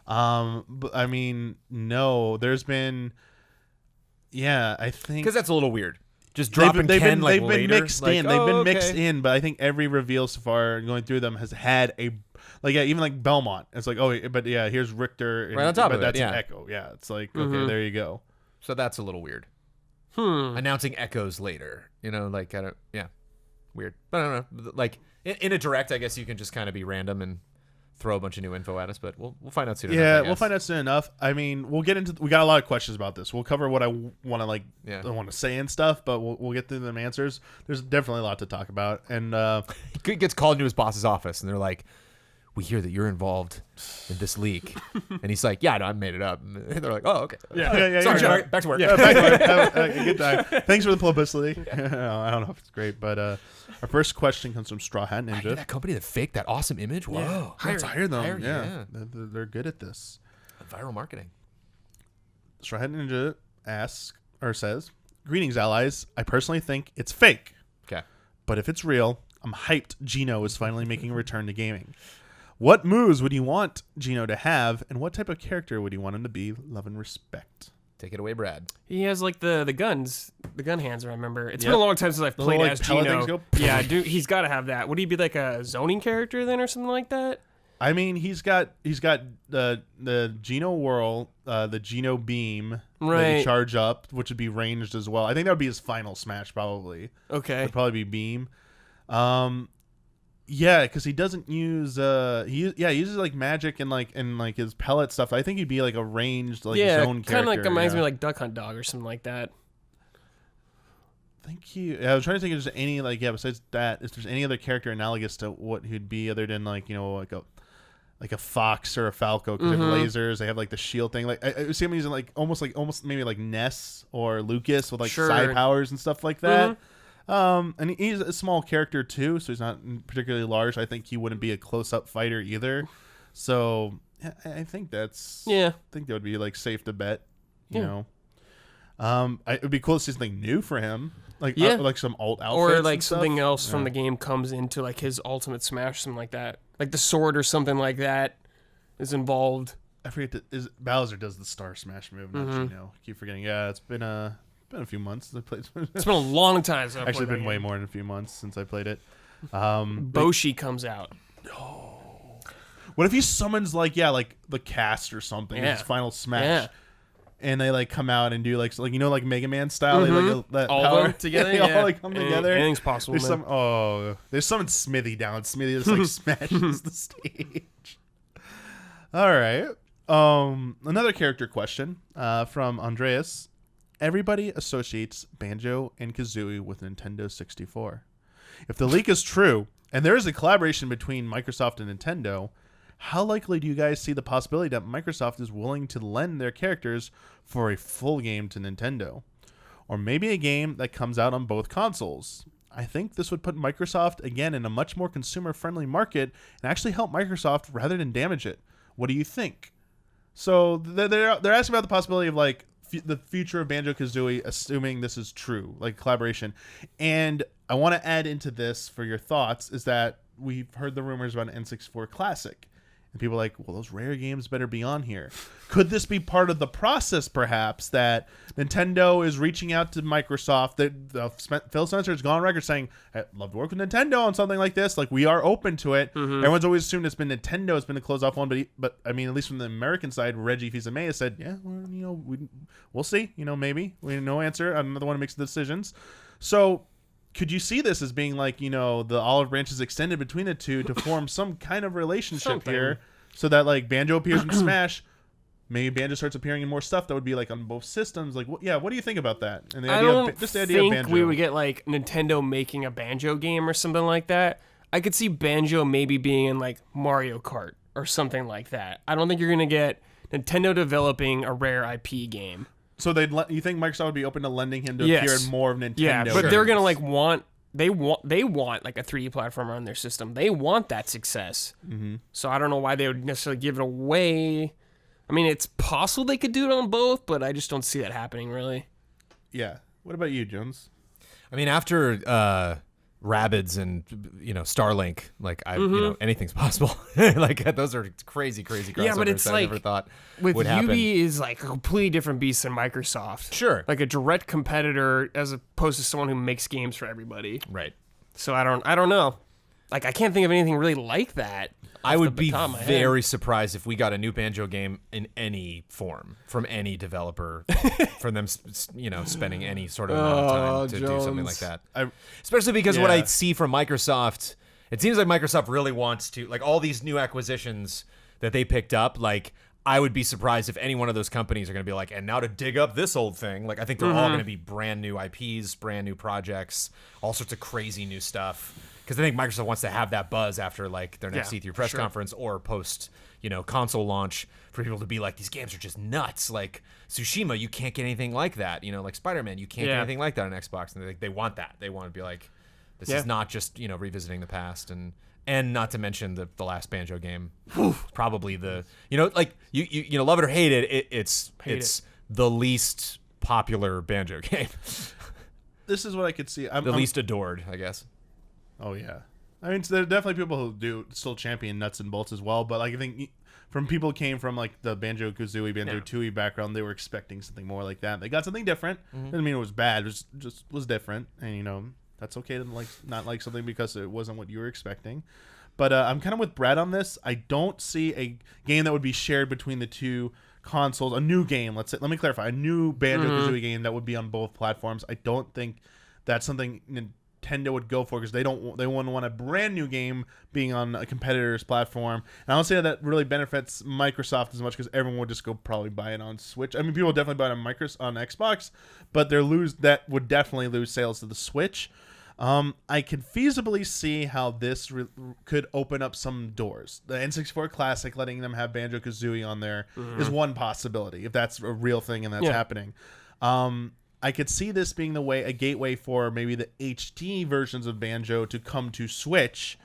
But no, there's been, I think because that's a little weird. Just dropping Ken they've later. been mixed in. They've been mixed in, but I think every reveal so far going through them has had a even like Belmont. It's like, here's Richter, right on top of it. That's an Echo. Yeah, it's like okay, there you go. So that's a little weird. Announcing Echoes later, weird. But I don't know. Like in a direct, I guess you can just kind of be random and throw a bunch of new info at us, but we'll find out soon enough. Yeah, we'll find out soon enough. We'll get into. We got a lot of questions about this. We'll cover what I want to say and stuff, but we'll get through them answers. There's definitely a lot to talk about, and he gets called into his boss's office, and they're like, "We hear that you're involved in this leak," and he's like, "Yeah, no, I made it up." And they're like, "Oh, okay, sorry, all right, back to work." Yeah, back to work. Have a good time. Thanks for the publicity. I don't know if it's great, but our first question comes from Straw Hat Ninja. That company that faked that awesome image. Whoa, let's hire them. They're good at this. Viral marketing. Straw Hat Ninja says, "Greetings, allies. I personally think it's fake. Okay, but if it's real, I'm hyped. Gino is finally making a return to gaming." What moves would you want Gino to have, and what type of character would you want him to be? Love and respect. Take it away, Brad. He has like the guns, the gun hands. I remember. It's been a long time since I've played as Gino. Yeah, dude, he's got to have that. Would he be like a zoning character then, or something like that? He's got the Gino Whirl, the Gino Beam, right? That you charge up, which would be ranged as well. I think that would be his final smash, probably. Okay, it'd probably be Beam. Yeah, because he doesn't use he uses like magic and like his pellet stuff. I think he'd be like a ranged zone character. Kind of like reminds me of like Duck Hunt Dog or something like that. I was trying to think if there's any besides that, if there's any other character analogous to what he'd be other than like a fox or a falco because they have lasers. They have like the shield thing. Like I see him using like almost maybe like Ness or Lucas with like side powers and stuff like that. And he's a small character too, so he's not particularly large. I think he wouldn't be a close-up fighter either. So I think I think that would be like safe to bet. You know, it would be cool to see something new for him, like some alt outfits or like something else from the game comes into like his ultimate smash, something like that, like the sword or something like that is involved. I forget Bowser does the Star Smash move. Not Gino. I keep forgetting. Yeah, it's been a few months since I played. It's been a long time since I actually played been way more than a few months since I played it. Boshi comes out. Oh. What if he summons like the cast or something? His final smash. And they like come out and do like Mega Man style. They like that all power. Them together. They all like come together. Anything's possible. There's summoned Smithy down. Smithy just like smashes the stage. All right. Another character question from Andreas. Everybody associates Banjo and Kazooie with Nintendo 64. If the leak is true, and there is a collaboration between Microsoft and Nintendo, how likely do you guys see the possibility that Microsoft is willing to lend their characters for a full game to Nintendo? Or maybe a game that comes out on both consoles? I think this would put Microsoft, again, in a much more consumer-friendly market and actually help Microsoft rather than damage it. What do you think? So they're asking about the possibility of like the future of Banjo-Kazooie, assuming this is true, like collaboration. And I want to add into this for your thoughts is that we've heard the rumors about an N64 Classic. And people are like, well, those rare games better be on here. Could this be part of the process, perhaps, that Nintendo is reaching out to Microsoft? That Phil Spencer has gone on record saying, I'd love to work with Nintendo on something like this. Like, we are open to it. Mm-hmm. Everyone's always assumed it's been Nintendo. It's been a closed-off one. But I mean, at least from the American side, Reggie Fils-Aimé has said, yeah, well, we'll see. Maybe. We have no answer. I'm the one who makes the decisions. So could you see this as being like, the olive branches extended between the two to form some kind of relationship here so that like Banjo appears in Smash, maybe Banjo starts appearing in more stuff that would be like on both systems? Like, what do you think about that? And the idea of Banjo. We would get like Nintendo making a Banjo game or something like that. I could see Banjo maybe being in like Mario Kart or something like that. I don't think you're going to get Nintendo developing a rare IP game. So you think Microsoft would be open to lending him to appear in more of Nintendo? Yeah, but they're gonna like they want like a 3D platformer on their system. They want that success. Mm-hmm. So I don't know why they would necessarily give it away. I mean, it's possible they could do it on both, but I just don't see that happening really. Yeah. What about you, Jones? I mean, after Rabbids and Starlink, like anything's possible. Like those are crazy crossovers. Yeah, but it's I like never thought with would happen. Yubi is like a completely different beast than Microsoft. Sure, like a direct competitor as opposed to someone who makes games for everybody. Right. So I don't know. Like I can't think of anything really like that. I would be very surprised if we got a new Banjo game in any form from any developer, for them, spending any sort of amount of time to do something like that. Especially because what I see from Microsoft, it seems like Microsoft really wants to, like all these new acquisitions that they picked up, like I would be surprised if any one of those companies are going to be like, and now to dig up this old thing. Like I think they're all going to be brand new IPs, brand new projects, all sorts of crazy new stuff. Because I think Microsoft wants to have that buzz after like their next E3 press conference or post, console launch for people to be like, these games are just nuts. Like Tsushima, you can't get anything like that. Like Spider-Man, you can't get anything like that on Xbox. And they want that. They want to be like, this is not just revisiting the past and not to mention the last Banjo game. Probably the like you love it or hate it. It's the least popular Banjo game. This is what I could see. I'm least adored, I guess. Oh yeah, I mean, there are definitely people who do still champion nuts and bolts as well. But like, I think from people who came from like the Banjo-Kazooie, Banjo-Tooie background, they were expecting something more like that. They got something different. Doesn't mean it was bad. It was different, and that's okay to not like something because it wasn't what you were expecting. But I'm kind of with Brad on this. I don't see a game that would be shared between the two consoles. A new game, let me clarify, a new Banjo-Kazooie game that would be on both platforms. I don't think that's something Nintendo would go for because they wouldn't want a brand new game being on a competitor's platform. And I don't say that really benefits Microsoft as much because everyone would just go probably buy it on Switch. I mean, people would definitely buy it on Xbox, but that would definitely lose sales to the Switch. I could feasibly see how this could open up some doors. The N64 Classic, letting them have Banjo-Kazooie on there is one possibility if that's a real thing and that's happening. I could see this being a gateway for maybe the HD versions of Banjo to come to Switch,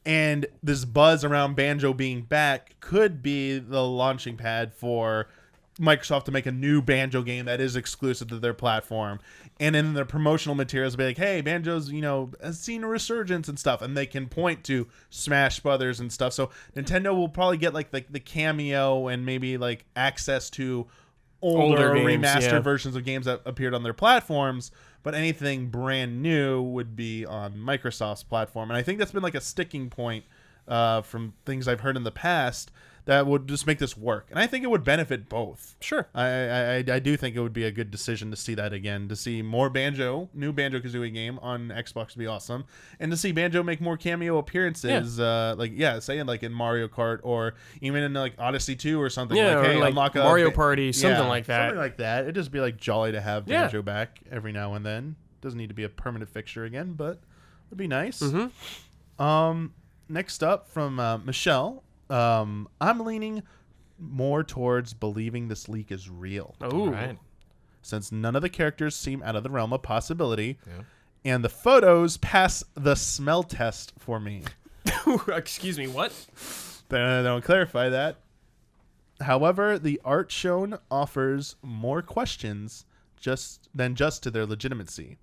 and this buzz around Banjo being back could be the launching pad for Microsoft to make a new Banjo game that is exclusive to their platform. And in their promotional materials, be like, hey, Banjo's, has seen a resurgence and stuff, and they can point to Smash Brothers and stuff. So Nintendo will probably get like the cameo and maybe like access to older games, remastered versions of games that appeared on their platforms, but anything brand new would be on Microsoft's platform. And I think that's been like a sticking point from things I've heard in the past, that would just make this work. And I think it would benefit both. Sure. I do think it would be a good decision to see that again, to see more new Banjo-Kazooie game on Xbox would be awesome, and to see Banjo make more cameo appearances, saying like in Mario Kart or even in like Odyssey 2 or something. Yeah, like, hey, or like unlock Mario Party, something like that. Something like that. It'd just be like jolly to have Banjo back every now and then. Doesn't need to be a permanent fixture again, but it'd be nice. Next up from Michelle. I'm leaning more towards believing this leak is real. Oh, Right. Since none of the characters seem out of the realm of possibility, and the photos pass the smell test for me. Excuse me, what? But I don't clarify that. However, the art shown offers more questions than just to their legitimacy.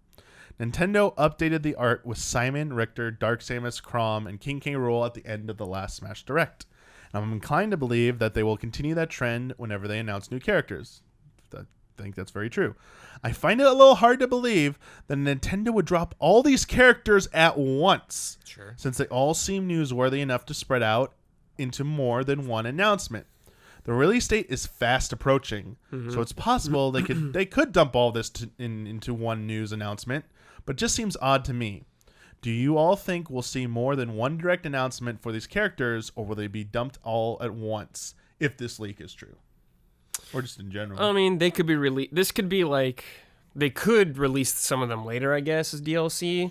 Nintendo updated the art with Simon, Richter, Dark Samus, Chrom, and King K. Rool at the end of the last Smash Direct. And I'm inclined to believe that they will continue that trend whenever they announce new characters. I think that's very true. I find it a little hard to believe that Nintendo would drop all these characters at once, since they all seem newsworthy enough to spread out into more than one announcement. The release date is fast approaching, so it's possible they could dump all this into one news announcement, but just seems odd to me. Do you all think we'll see more than one direct announcement for these characters, or will they be dumped all at once if this leak is true? Or just in general? I mean, they could be this could be like, they could release some of them later, I guess, as DLC,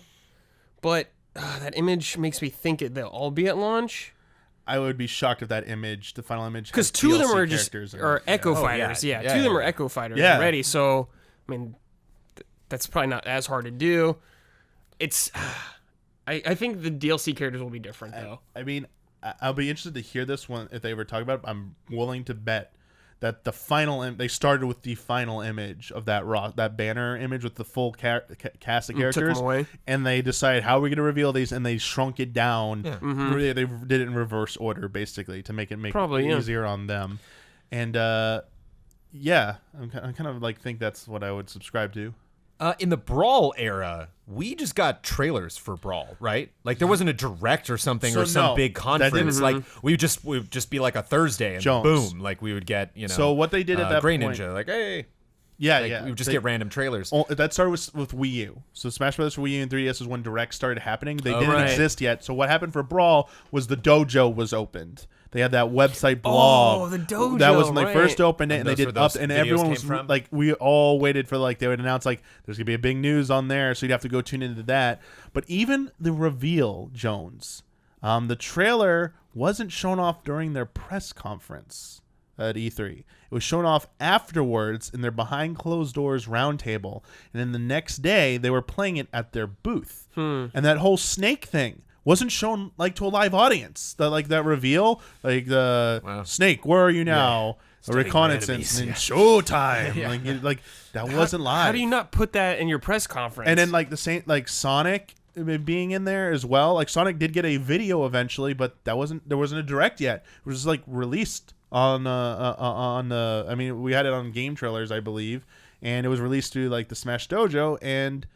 but that image makes me think they'll all be at launch. I would be shocked if that image, the final image, because two of them are just Echo Fighters. Two of them are Echo Fighters already. So, I mean, that's probably not as hard to do. It's, I think the DLC characters will be different though. I mean, I'll be interested to hear this one if they ever talk about it. I'm willing to bet that the final they started with the final image of that banner image with the full cast of characters, took them away. And they decided how are we going to reveal these, and they shrunk it down. They did it in reverse order basically to make it easier on them. And I'm kind of like think that's what I would subscribe to. In the Brawl era, we just got trailers for Brawl, right? Like there wasn't a direct or something or some big conference. Like we would just be like a Thursday and boom, like we would get So what they did at that Grey point, Ninja, like hey, we would just get random trailers. That started with Wii U. So Smash Brothers for Wii U and 3DS is when Direct started happening. They didn't exist yet. So what happened for Brawl was the dojo was opened. They had that website blog. Oh, the dojo. That was when they first opened it, and they did and everyone was like, we all waited for like they would announce like there's gonna be a big news on there, so you'd have to go tune into that. But even the reveal, Jones, the trailer wasn't shown off during their press conference at E3. It was shown off afterwards in their behind closed doors roundtable, and then the next day they were playing it at their booth. And that whole snake thing wasn't shown like to a live audience. That reveal, like the snake, where are you now? A reconnaissance and showtime. Like that wasn't live. How do you not put that in your press conference? And then like the same like Sonic being in there as well. Like Sonic did get a video eventually, but there wasn't a direct yet. It was just like released on the. I mean, we had it on game trailers, I believe, and it was released through like the Smash Dojo and.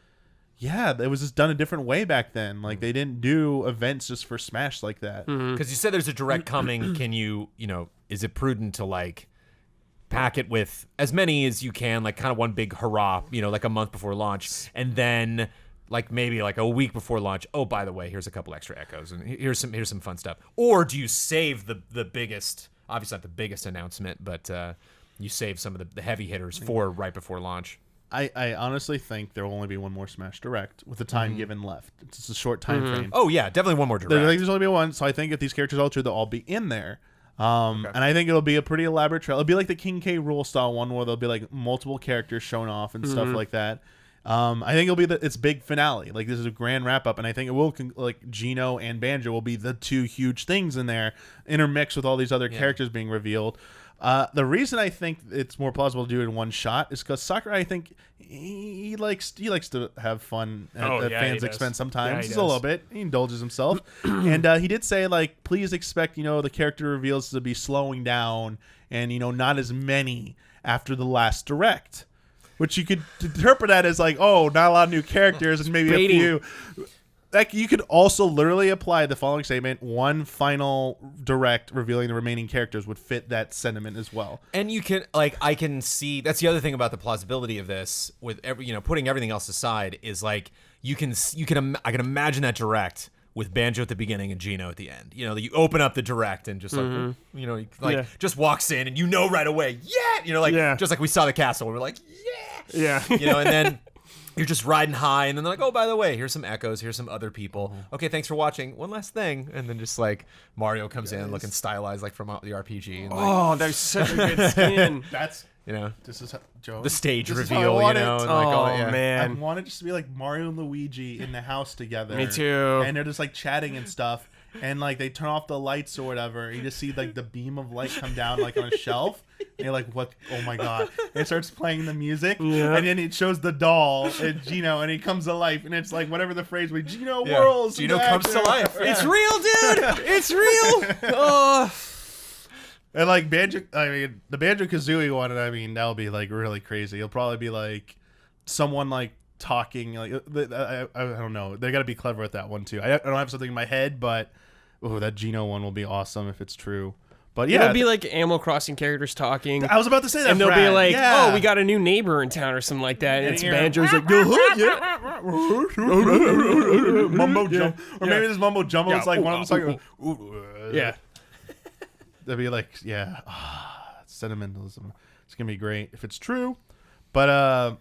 Yeah, it was just done a different way back then. Like they didn't do events just for Smash like that. Because you said there's a direct coming. Can you is it prudent to like pack it with as many as you can, like kind of one big hurrah, like a month before launch, and then like maybe like a week before launch. Oh, by the way, here's a couple extra echoes, and here's some fun stuff. Or do you save the biggest, obviously not the biggest announcement, but you save some of the heavy hitters for right before launch? I honestly think there will only be one more Smash Direct with the time given left. It's just a short time frame. Oh yeah, definitely one more Direct. There's only be one, so I think if these characters are all true, they'll all be in there. And I think it'll be a pretty elaborate trailer. It'll be like the King K. Rool style one where there'll be like multiple characters shown off and stuff like that. I think it'll be its big finale. Like this is a grand wrap up, and I think it will like Gino and Banjo will be the two huge things in there, intermixed with all these other characters being revealed. The reason I think it's more plausible to do it in one shot is because Sakurai, I think he likes to have fun at fans' expense sometimes. Just a little bit. He indulges himself, and he did say like, please expect the character reveals to be slowing down, and not as many after the last Direct, which you could interpret that as like, oh, not a lot of new characters and maybe a few. Like, you could also literally apply the following statement: one final direct revealing the remaining characters would fit that sentiment as well. And you can, like, I can see, that's the other thing about the plausibility of this, with putting everything else aside, is like I can imagine that direct with Banjo at the beginning and Gino at the end. You open up the direct and just just walks in and right away, just like we saw the castle, we're like, Yeah. and then you're just riding high, and then they're like, oh, by the way, here's some echoes, here's some other people. Okay, thanks for watching. One last thing, and then just like Mario comes in looking stylized like from the RPG. And, like, that's such a good skin. That's this is how, Joe. the stage this reveal, and like, I man. want it just to be like Mario and Luigi in the house together. Me too. And they're just like chatting and stuff, and like they turn off the lights or whatever. You just see like the beam of light come down like on a shelf. And you're like, what? Oh my god! And it starts playing the music, and then it shows the doll and Gino, and he comes to life, and it's like whatever the phrase was, Gino whirls. Gino comes to life. Yeah. It's real, dude. It's real. Oh. And like the Banjo-Kazooie one, and I mean that'll be like really crazy. It'll probably be like someone like talking, like I don't know. They got to be clever with that one too. I don't have something in my head, but that Gino one will be awesome if it's true. But yeah, it'll be like Animal Crossing characters talking. I was about to say that, and they'll Brad. be like, yeah. "Oh, we got a new neighbor in town" or something like that. And it's you're- Banjo's like, mumbo jumbo, or maybe this mumbo jumbo is like one of them talking. yeah. That'd be like, sentimentalism. It's gonna be great if it's true. But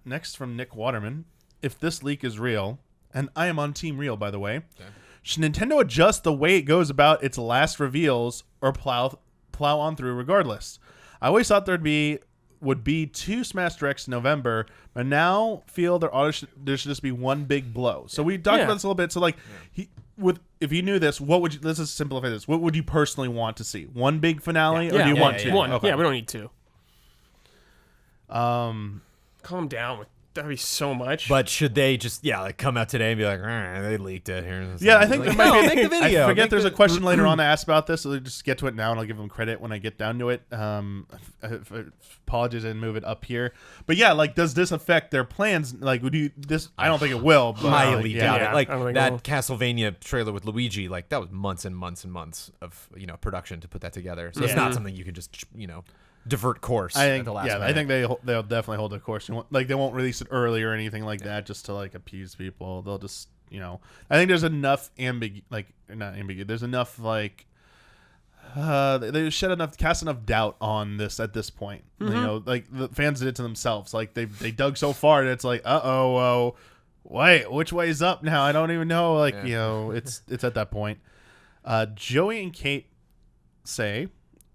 next from Nick Waterman, if this leak is real, and I am on Team Real, by the way, should Nintendo adjust the way it goes about its last reveals or plow on through regardless? I always thought would be 2 Smash Directs in November, but now feel there should just be one big blow. So we talked about this a little bit. So like, if you knew this, what would you? Let's just simplify this. What would you personally want to see? One big finale, or do you want 2? One. Okay. Yeah, we don't need 2. Calm down. That'd be so much. But should they just come out today and be like, they leaked it here? Yeah, I think there might be. Make the video. I forget there's a question later on to ask about this, so just get to it now, and I'll give them credit when I get down to it. Apologies, I didn't move it up here. But yeah, like, does this affect their plans? Like, would you this? I don't think it will. But Highly doubt it. Like I don't think that it will. Castlevania trailer with Luigi, like that was months and months and months of production to put that together. So it's not something you can just divert course. I think, at the last minute. I think they'll definitely hold a course. Like, they won't release it early or anything like that, just to like appease people. They'll just, I think there's enough There's enough like they cast enough doubt on this at this point. Like the fans did it to themselves. Like they dug so far that it's like, wait, which way is up now? I don't even know. Like it's at that point. Joey and Kate say,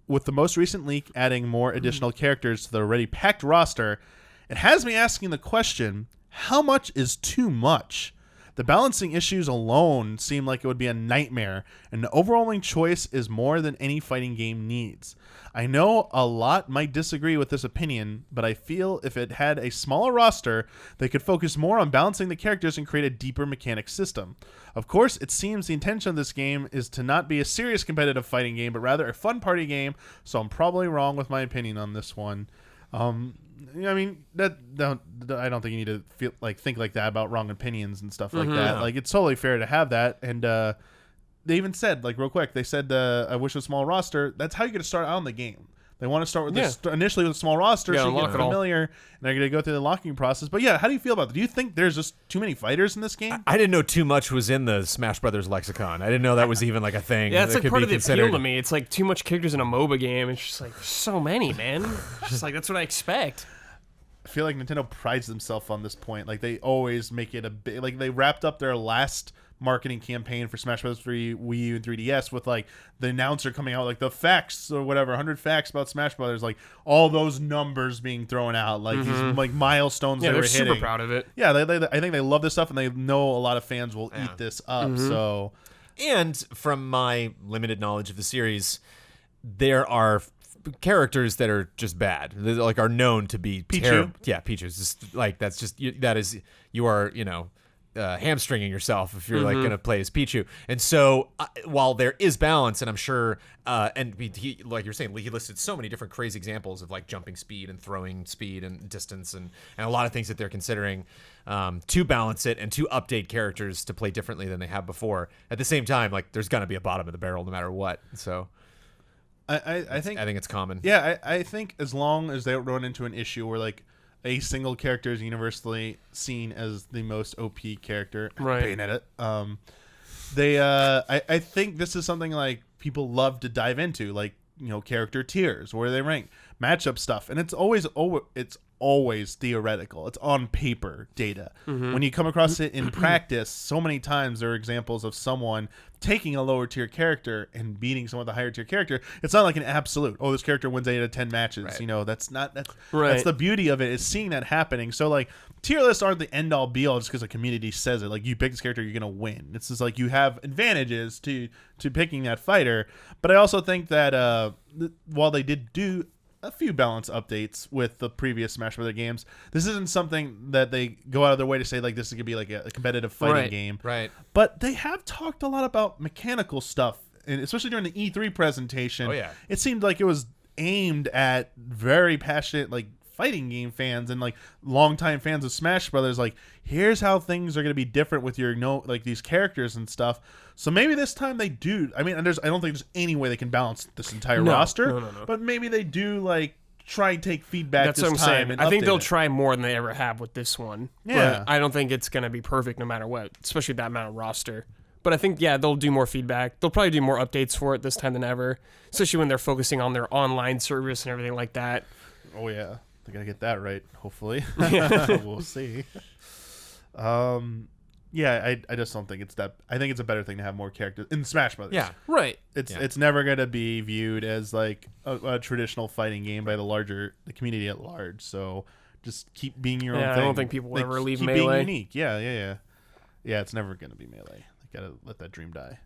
with the most recent leak adding more additional characters to the already packed roster, it has me asking the question, how much is too much? The balancing issues alone seem like it would be a nightmare, and the overwhelming choice is more than any fighting game needs. I know a lot might disagree with this opinion, but I feel if it had a smaller roster, they could focus more on balancing the characters and create a deeper mechanic system. Of course, it seems the intention of this game is to not be a serious competitive fighting game, but rather a fun party game, so I'm probably wrong with my opinion on this one. I mean, I don't think you need to think like that about wrong opinions and stuff like that. Like, it's totally fair to have that. And they even said, like, real quick, they said, I wish a small roster. That's how you're going to start out in the game. They want to start with initially with a small roster, so you get familiar, and they're going to go through the locking process. But yeah, how do you feel about that? Do you think there's just too many fighters in this game? I didn't know too much was in the Smash Brothers lexicon. I didn't know that was even like a thing. Yeah, it's that like part of the considered. appeal to me. It's like too much characters in a MOBA game. It's just like so many, man. It's just like that's what I expect. I feel like Nintendo prides themselves on this point. Like, they always make it a big. Like, they wrapped up their last marketing campaign for Smash Bros. 3, Wii U, and 3DS with like the announcer coming out, like the facts or whatever, 100 facts about Smash Brothers, like all those numbers being thrown out, like these like milestones they were hitting. Super proud of it. Yeah, I think they love this stuff, and they know a lot of fans will eat this up. So, and from my limited knowledge of the series, there are characters that are just bad, like are known to be terrible. Yeah, Pichu is just like, that's just that is, you are hamstringing yourself if you're like going to play as Pichu. And so while there is balance, and I'm sure, and he, like you're saying, he listed so many different crazy examples of like jumping speed and throwing speed and distance and a lot of things that they're considering to balance it and to update characters to play differently than they have before. At the same time, like there's going to be a bottom of the barrel no matter what. So I think it's common. Yeah, I think as long as they don't run into an issue where like a single character is universally seen as the most OP character, right? Bayonetta. I think this is something like people love to dive into, like character tiers, where they rank matchup stuff, and it's always theoretical. It's on paper data. When you come across it in practice, so many times there are examples of someone taking a lower tier character and beating someone with a higher tier character. It's not like an absolute, oh, this character wins 8 out of 10 matches. Right. That's the beauty of it, is seeing that happening. So like tier lists aren't the end all be all just because the community says it. Like you pick this character, you're gonna win. It's just like you have advantages to picking that fighter. But I also think that while they did do a few balance updates with the previous Smash Bros. Games, this isn't something that they go out of their way to say like this is gonna be like a competitive fighting game. Right. But they have talked a lot about mechanical stuff, and especially during the E3 presentation. Oh yeah. It seemed like it was aimed at very passionate like fighting game fans and like longtime fans of Smash Brothers. Like, here's how things are going to be different with your like these characters and stuff. So maybe this time they do. I mean, I don't think there's any way they can balance this entire roster. No. But maybe they do like try and take feedback. That's this what I'm time saying. and I think they'll update it. try more than they ever have with this one. Yeah. But I don't think it's going to be perfect no matter what, especially that amount of roster. But I think, yeah, they'll do more feedback. They'll probably do more updates for it this time than ever, especially when they're focusing on their online service and everything like that. Oh yeah, they gotta get that right. Hopefully, we'll see. Yeah, I just don't think it's that. I think it's a better thing to have more characters in Smash Brothers. Yeah, right. It's never gonna be viewed as like a traditional fighting game by the community at large. So just keep being your own thing. I don't think people will ever leave keep Melee. being unique. Yeah. It's never gonna be Melee. Gotta let that dream die.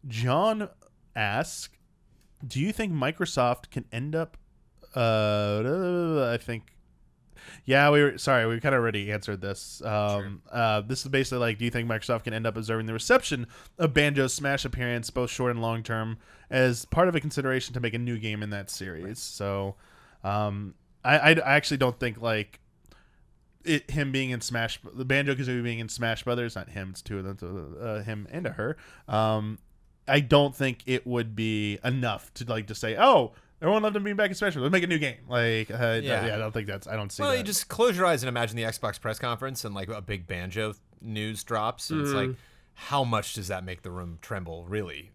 John asks, do you think Microsoft can end up I think we kind of already answered this. This is basically like, do you think Microsoft can end up observing the reception of Banjo's Smash appearance, both short and long term, as part of a consideration to make a new game in that series? Right. So I actually don't think like him being in Smash, the Banjo-Kazooie being in Smash Brothers, not him, it's two of them, him and her. I don't think it would be enough to like to say, oh, everyone loved him being back in Smash Bros. Let's make a new game. Like, I don't think I don't see that. Well, you just close your eyes and imagine the Xbox press conference and like a big Banjo news drops. And it's like, how much does that make the room tremble, really?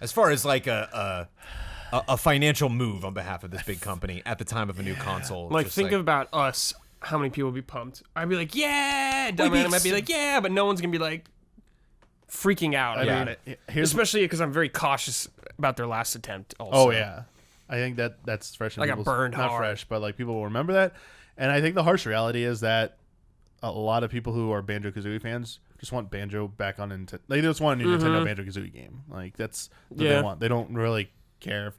As far as like a financial move on behalf of this big company at the time of a new console. Like, think about us. How many people would be pumped? I'd be like, yeah. Dumb might be like, yeah, but no one's gonna be like freaking out about it. Especially because I'm very cautious about their last attempt. Also. Oh yeah, I think that's fresh. I got burned not hard. Fresh, but like people will remember that. And I think the harsh reality is that a lot of people who are Banjo-Kazooie fans just want Banjo back on Nintendo. They just want a new Nintendo Banjo-Kazooie game. Like that's what they want. They don't really care if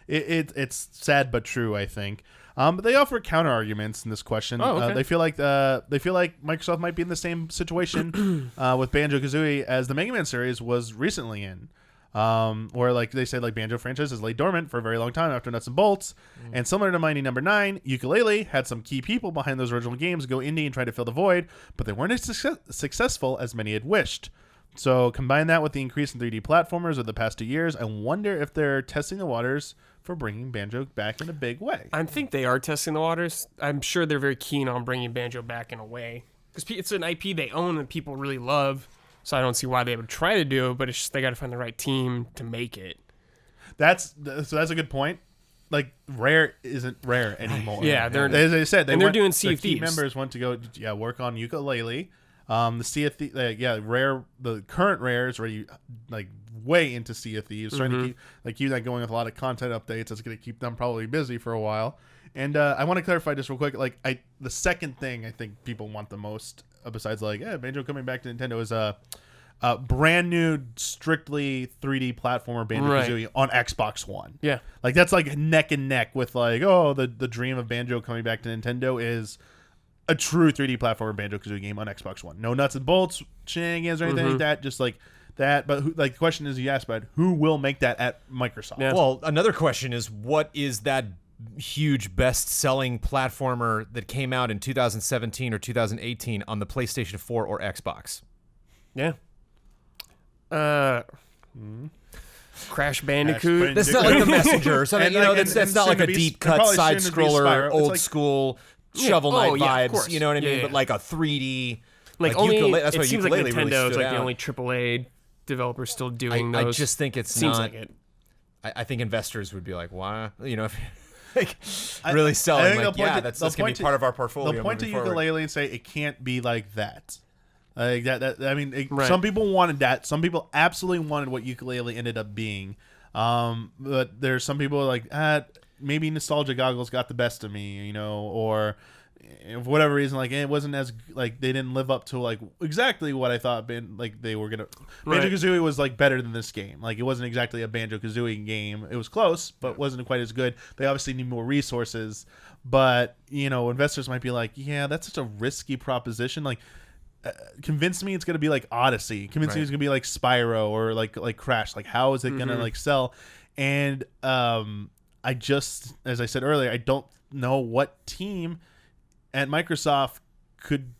it's sad but true, I think. But they offer counter arguments in this question. Oh, okay. They feel like Microsoft might be in the same situation with Banjo-Kazooie as the Mega Man series was recently in. Where like they say like Banjo franchise has laid dormant for a very long time after Nuts and Bolts, and similar to Mighty Number 9, Yooka-Laylee had some key people behind those original games go indie and try to fill the void, but they weren't as successful as many had wished. So combine that with the increase in 3D platformers over the past 2 years, I wonder if they're testing the waters for bringing Banjo back in a big way. I think they are testing the waters. I'm sure they're very keen on bringing Banjo back in a way, because it's an IP they own and people really love. So I don't see why they would try to do it, but it's just they got to find the right team to make it. That's a good point. Like Rare isn't Rare anymore. Yeah, as I said, they're doing Sea of Thieves. Thieves. Members want to go work on Yooka-Laylee. The Sea of Thieves, Rare. The current Rare is already like way into Sea of Thieves, trying to keep that going with a lot of content updates. That's going to keep them probably busy for a while. And I want to clarify just real quick. Like the second thing I think people want the most, besides like Banjo coming back to Nintendo, is a brand new, strictly 3D platformer Banjo-Kazooie on Xbox One. Yeah, like that's like neck and neck with like the dream of Banjo coming back to Nintendo is a true 3D platformer Banjo-Kazooie game on Xbox One. No nuts and bolts, shenanigans, or anything like that. Just like that. But the question is, you asked about who will make that at Microsoft. Yeah. Well, another question is, what is that huge best-selling platformer that came out in 2017 or 2018 on the PlayStation 4 or Xbox? Yeah. Crash Bandicoot. That's not like The Messenger or something. And That's not like a deep-cut probably soon to be side-scroller, Spyro. It's old like- school Shovel Knight of vibes. course. You know what I mean? Yeah. But like a 3D, Like only ukulele. That's it why seems like ukulele really Nintendo is stood like the out. only AAA developer still doing I those. just think it's seems not. like it. I think investors would be like, why? You know, if like really selling, I think like, they'll point yeah, to- that's they'll going to be point part of our portfolio. They'll point to moving forward. ukulele and say it can't be like that. Like that I mean, Right. some people wanted that. Some people absolutely wanted what ukulele ended up being. But there's some people like, maybe nostalgia goggles got the best of me, or for whatever reason, like it wasn't as like they didn't live up to like exactly what I thought they were gonna. Right. Banjo-Kazooie was like better than this game. Like it wasn't exactly a Banjo-Kazooie game. It was close, but wasn't quite as good. They obviously need more resources. But investors might be like, yeah, that's such a risky proposition. Like, convince me it's gonna be like Odyssey. Convince me Right. it's gonna be like Spyro or like Crash. Like, how is it gonna like sell? And I just, as I said earlier, I don't know what team at Microsoft could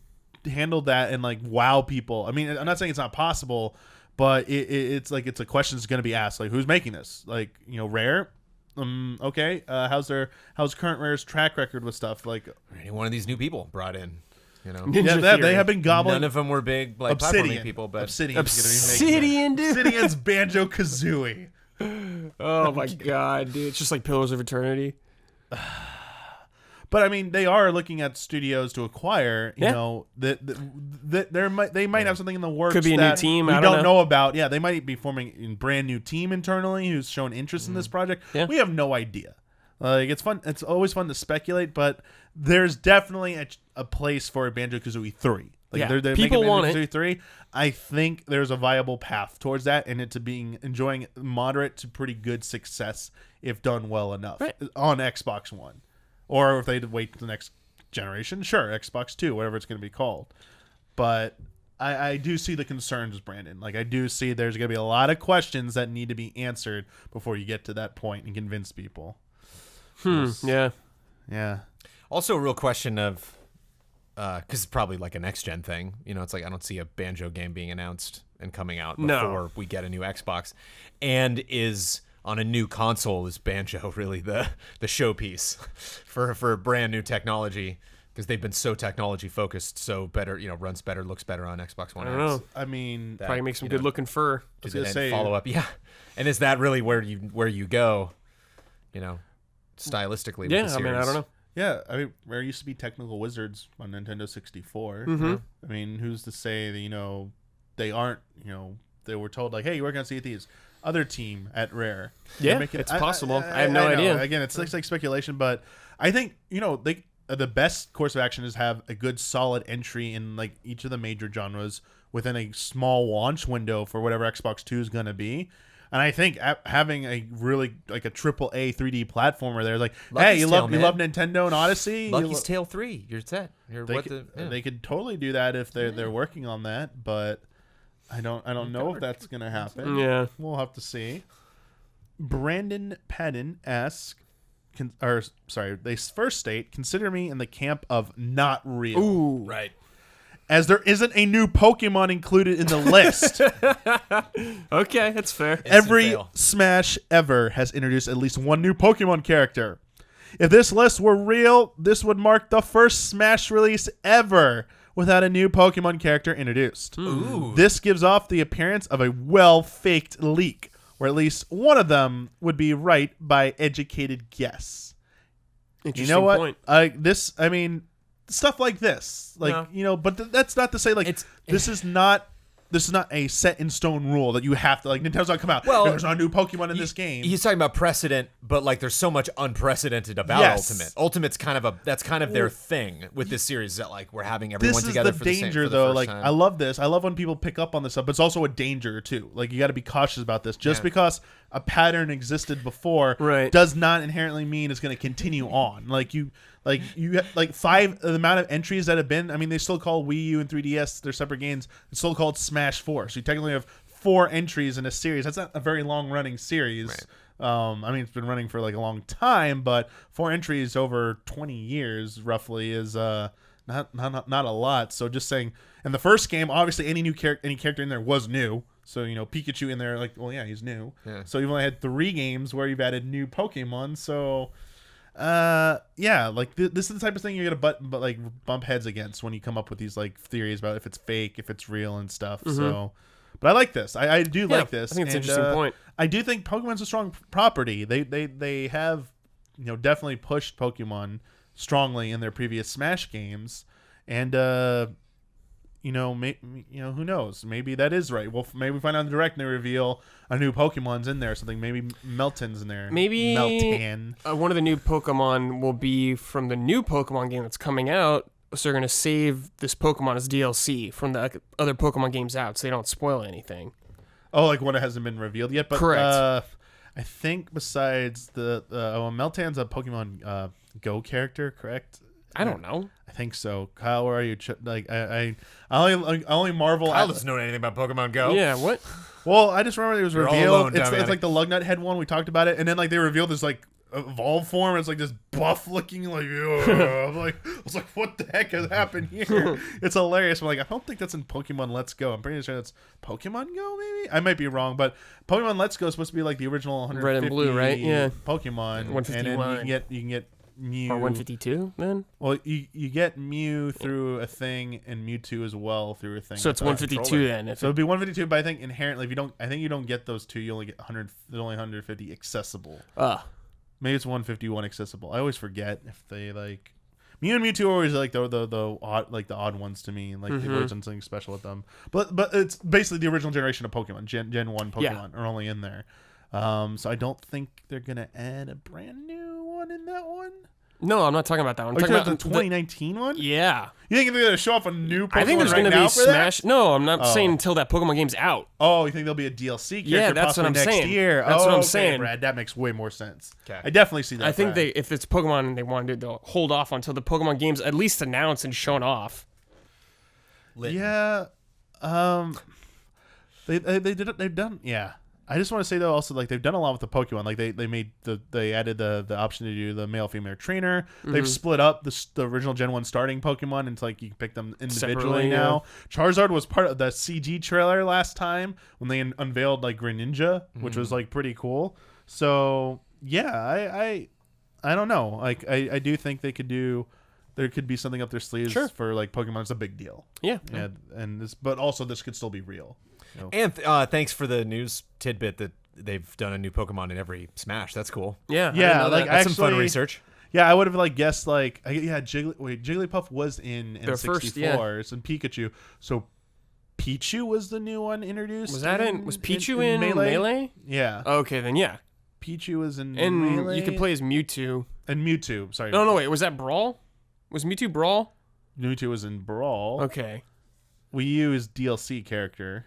handle that and like wow people. I mean, I'm not saying it's not possible, but it's like it's a question that's gonna be asked. Like, who's making this? Like, Rare. Okay. How's current Rare's track record with stuff? Like, Any one of these new people brought in, Ninja they Theory. have been gobbling. None of them were big like Obsidian platforming people, but Obsidian's gonna be making that. Obsidian, dude. Obsidian's Banjo-Kazooie. Oh my god, dude! It's just like Pillars of Eternity. But I mean, they are looking at studios to acquire. Yeah. They might have something in the works. Could be a new that team, we I don't know about. Yeah, they might be forming a brand new team internally who's shown interest in this project. Yeah. We have no idea. Like, it's fun. It's always fun to speculate, but there's definitely a place for a Banjo-Kazooie 3. Like, Yeah. they're People making want it. Banjo-Kazooie 3. I think there's a viable path towards that, and it to enjoying moderate to pretty good success if done well enough Right. on Xbox One. Or if they wait to the next generation, sure, Xbox 2, whatever it's going to be called. But I do see the concerns, Brandon. Like, I do see there's going to be a lot of questions that need to be answered before you get to that point and convince people. Yeah. Yeah. also a real question of because it's probably like a next gen thing. It's like I don't see a Banjo game being announced and coming out No. before we get a new Xbox. And is on a new console, is Banjo really the showpiece for brand new technology? Because they've been so technology focused, so better, runs better, looks better on Xbox One I don't X. know. I mean, Probably make some good looking fur. I was Do gonna they say, follow up, yeah. And is that really where you go? Stylistically. With Yeah, the I mean, I series? don't know. yeah, I mean, Rare used to be technical wizards on Nintendo 64. I mean, who's to say that, they aren't, they were told, like, hey, you're working on Sea of Thieves. Other team at Rare. Yeah, They're making- it's possible. I have no know. idea. Again, it's like speculation, but I think, the best course of action is have a good solid entry in like each of the major genres within a small launch window for whatever Xbox 2 is going to be. And I think having a really like a AAA 3D platformer there, like, Lucky's hey, you Tale, love man. Nintendo and Odyssey. Lucky's Tale 3, you're set. They could totally do that if they're working on that, but I don't know if that's gonna happen. Yeah. We'll have to see. Brandon Padden asks, they first state, consider me in the camp of not real. Ooh. Right. As there isn't a new Pokemon included in the list. Okay, that's fair. Every fail. Smash ever has introduced at least one new Pokemon character. If this list were real, this would mark the first Smash release ever without a new Pokemon character introduced. Ooh. This gives off the appearance of a well-faked leak, where at least one of them would be right by educated guess. Interesting You know what? point. Stuff like this, like, but that's not to say like It's- this is not a set in stone rule that you have to like Nintendo's not come out. Well, There's not a new Pokemon in this game. He's talking about precedent, but like there's so much unprecedented about Yes. Ultimate. Ultimate's kind of their thing with this series, that like we're having everyone This is together the for the same, danger, for the though. first Like, time. I love this. I love when people pick up on this stuff, but it's also a danger too. Like, you got to be cautious about this. Just because a pattern existed before Right. does not inherently mean it's going to continue on. Like 5 the amount of entries that have been. I mean, they still call Wii U and 3DS they're separate games. It's still called Smash 4. So you technically have 4 entries in a series. That's not a very long running series. Right. I mean, it's been running for like a long time, but 4 entries over 20 years roughly is not a lot. So just saying, and the first game, obviously, any character in there was new. So Pikachu in there, like, well, yeah, he's new. Yeah. So you've only had 3 games where you've added new Pokemon. So, yeah, like this is the type of thing you're gonna bump heads against when you come up with these like theories about if it's fake, if it's real, and stuff. Mm-hmm. So. But I like this. I do like this. I think it's an interesting point. I do think Pokemon's a strong property. They have definitely pushed Pokemon strongly in their previous Smash games, and who knows? Maybe that is right. Well, maybe we find out in the direct and they reveal a new Pokemon's in there or something. Maybe Melton's in there. Maybe Meltan. One of the new Pokemon will be from the new Pokemon game that's coming out. So they're going to save this Pokemon as DLC from the other Pokemon games out so they don't spoil anything. Oh, like one that hasn't been revealed yet? But, correct. I think besides Meltan's a Pokemon Go character, correct? I don't know. I think so. Kyle, where are you? I only marvel Kyle at... doesn't know anything about Pokemon Go. Yeah, what? Well, I just remember it was You're all revealed. alone, It's dummy. like the Lugnut head one. We talked about it. And then like they revealed this like evolved form. It's like this buff looking like, I was like, what the heck has happened here? It's hilarious. I'm like, I don't think that's in Pokemon Let's Go. I'm pretty sure that's Pokemon Go, maybe? I might be wrong, but Pokemon Let's Go is supposed to be like the original 150 Red and blue, right? Yeah. Pokemon. 151. And then you can get Mew. Or 152 then? Well, you get Mew through a thing and Mewtwo as well through a thing. So it's 152 controller. then. So it'd be 152, but I think inherently, if you don't get those 2, you only get 100. There's only 150 accessible. Maybe it's 151 accessible. I always forget if they like Mew and Mewtwo are always like the odd ones to me. Like they've always done something special with them. But it's basically the original generation of Pokemon. Gen 1 Pokemon are only in there. So I don't think they're gonna add a brand new one in that one. No, I'm not talking about that one. I'm Are you talking talking about about the 2019 one? Yeah. You think they're gonna show off a new Pokemon I think there's right going to now be for that? Smash. No, I'm not saying until that Pokemon game's out. Oh, you think there'll be a DLC character Yeah, that's what possibly I'm next saying. year? That's what I'm Okay, saying. Brad, that makes way more sense. Okay. I definitely see that. I think Brad. if it's Pokemon and they want to do it, they'll hold off until the Pokemon game's at least announced and shown off. Lit. Yeah. They've done. Yeah. I just want to say though, also like they've done a lot with the Pokemon. Like they added the option to do the male female trainer. They've split up the original Gen 1 starting Pokemon into like you can pick them individually Separately, now. Charizard was part of the CG trailer last time when they unveiled like Greninja, which was like pretty cool. So yeah, I don't know. Like I do think they could do. There could be something up their sleeves for like Pokemon. It's a big deal. Yeah. And this, but also this could still be real. And thanks for the news tidbit that they've done a new Pokemon in every Smash. That's cool. Yeah. Yeah, like That's some fun actually- research. Yeah, I would have like guessed like Jigglypuff was in Their N64s first, yeah. and Pikachu. So Pichu was the new one introduced. Was Pichu in Melee? Yeah, Okay, then yeah. Pichu was in And Melee. you could play as Mewtwo. and Mewtwo. Sorry, No, wait. Was that Brawl? Was Mewtwo Brawl? Mewtwo was in Brawl. Okay. Wii U is DLC character.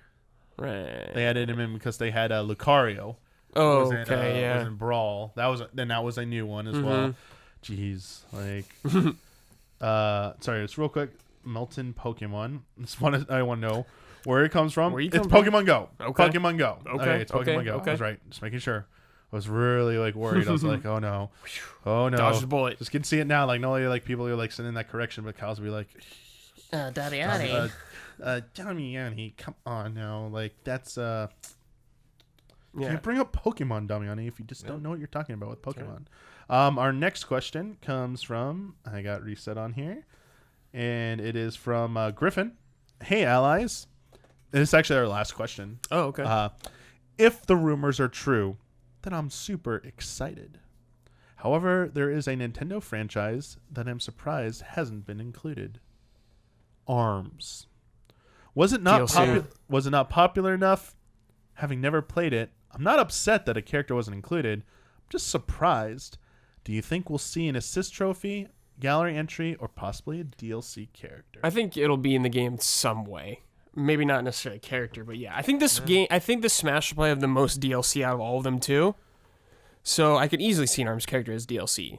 Right. They added him in because they had Lucario. Oh, was in, okay, was yeah. in Brawl. That was a new one as well. Jeez, like, sorry, just real quick. Melton Pokemon. I want to know where it comes from. Where you It's come from? Pokemon Go. Okay. Pokemon Go. Okay, it's Pokemon okay, Go. okay. I was right. Just making sure. I was really like worried. I was like, oh no, oh no. Dodged the bullet. Just can see it now. Like not only like people are like sending that correction, but Kyle's will be like, Daddy. Damiani, come on now. Like that's Yeah. Can't bring up Pokemon, Damiani, if you just don't know what you're talking about with Pokemon. Our next question comes from, I got reset on here, and it is from Griffin. Hey, allies. This is actually our last question. Oh, okay. If the rumors are true, then I'm super excited. However, there is a Nintendo franchise that I'm surprised hasn't been included. ARMS. Was it not popular enough? Having never played it, I'm not upset that a character wasn't included. I'm just surprised. Do you think we'll see an assist trophy, gallery entry, or possibly a DLC character? I think it'll be in the game some way. Maybe not necessarily character, but yeah. I think this game, I think this Smash will probably have the most DLC out of all of them too. So I could easily see an ARMS character as DLC.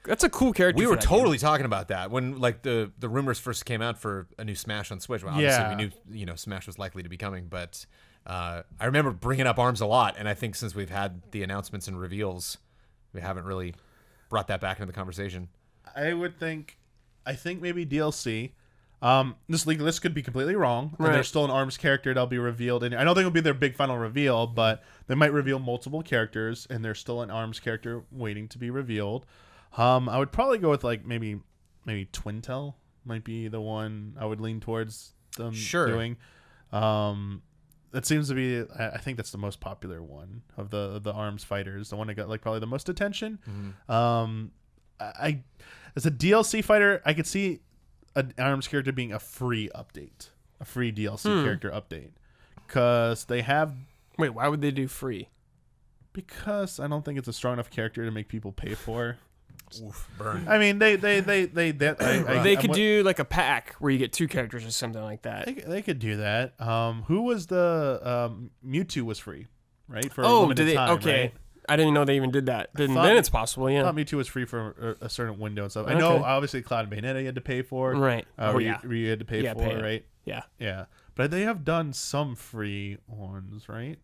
That's a cool character. We for were that totally game. talking about that when like the rumors first came out for a new Smash on Switch. Well, obviously Yeah. we knew Smash was likely to be coming, but I remember bringing up ARMS a lot, and I think since we've had the announcements and reveals, we haven't really brought that back into the conversation. I think maybe DLC. This could be completely wrong. And Right. there's still an ARMS character that'll be revealed, and I don't think it'll be their big final reveal, but they might reveal multiple characters, and there's still an ARMS character waiting to be revealed. I would probably go with like maybe Twintel might be the one I would lean towards them doing. That seems to be. I think that's the most popular one of the ARMS fighters. The one that got like probably the most attention. I as a DLC fighter, I could see an ARMS character being a free update, a free DLC character update, because they have. Wait, why would they do free? Because I don't think it's a strong enough character to make people pay for. Oof, burn. I mean, they They could do like a pack where you get 2 characters or something like that. They could do that. Who was the Mewtwo was free, right? For a Oh, limited did they? time, Okay. right? I didn't know they even did that. Then thought- it's possible, I yeah. thought Mewtwo was free for a certain window and stuff. I know, Okay. obviously, Cloud and Bayonetta you had to pay for. Right. Ryu you had to pay Yeah, for, pay it. right? Yeah. Yeah. But they have done some free ones, right?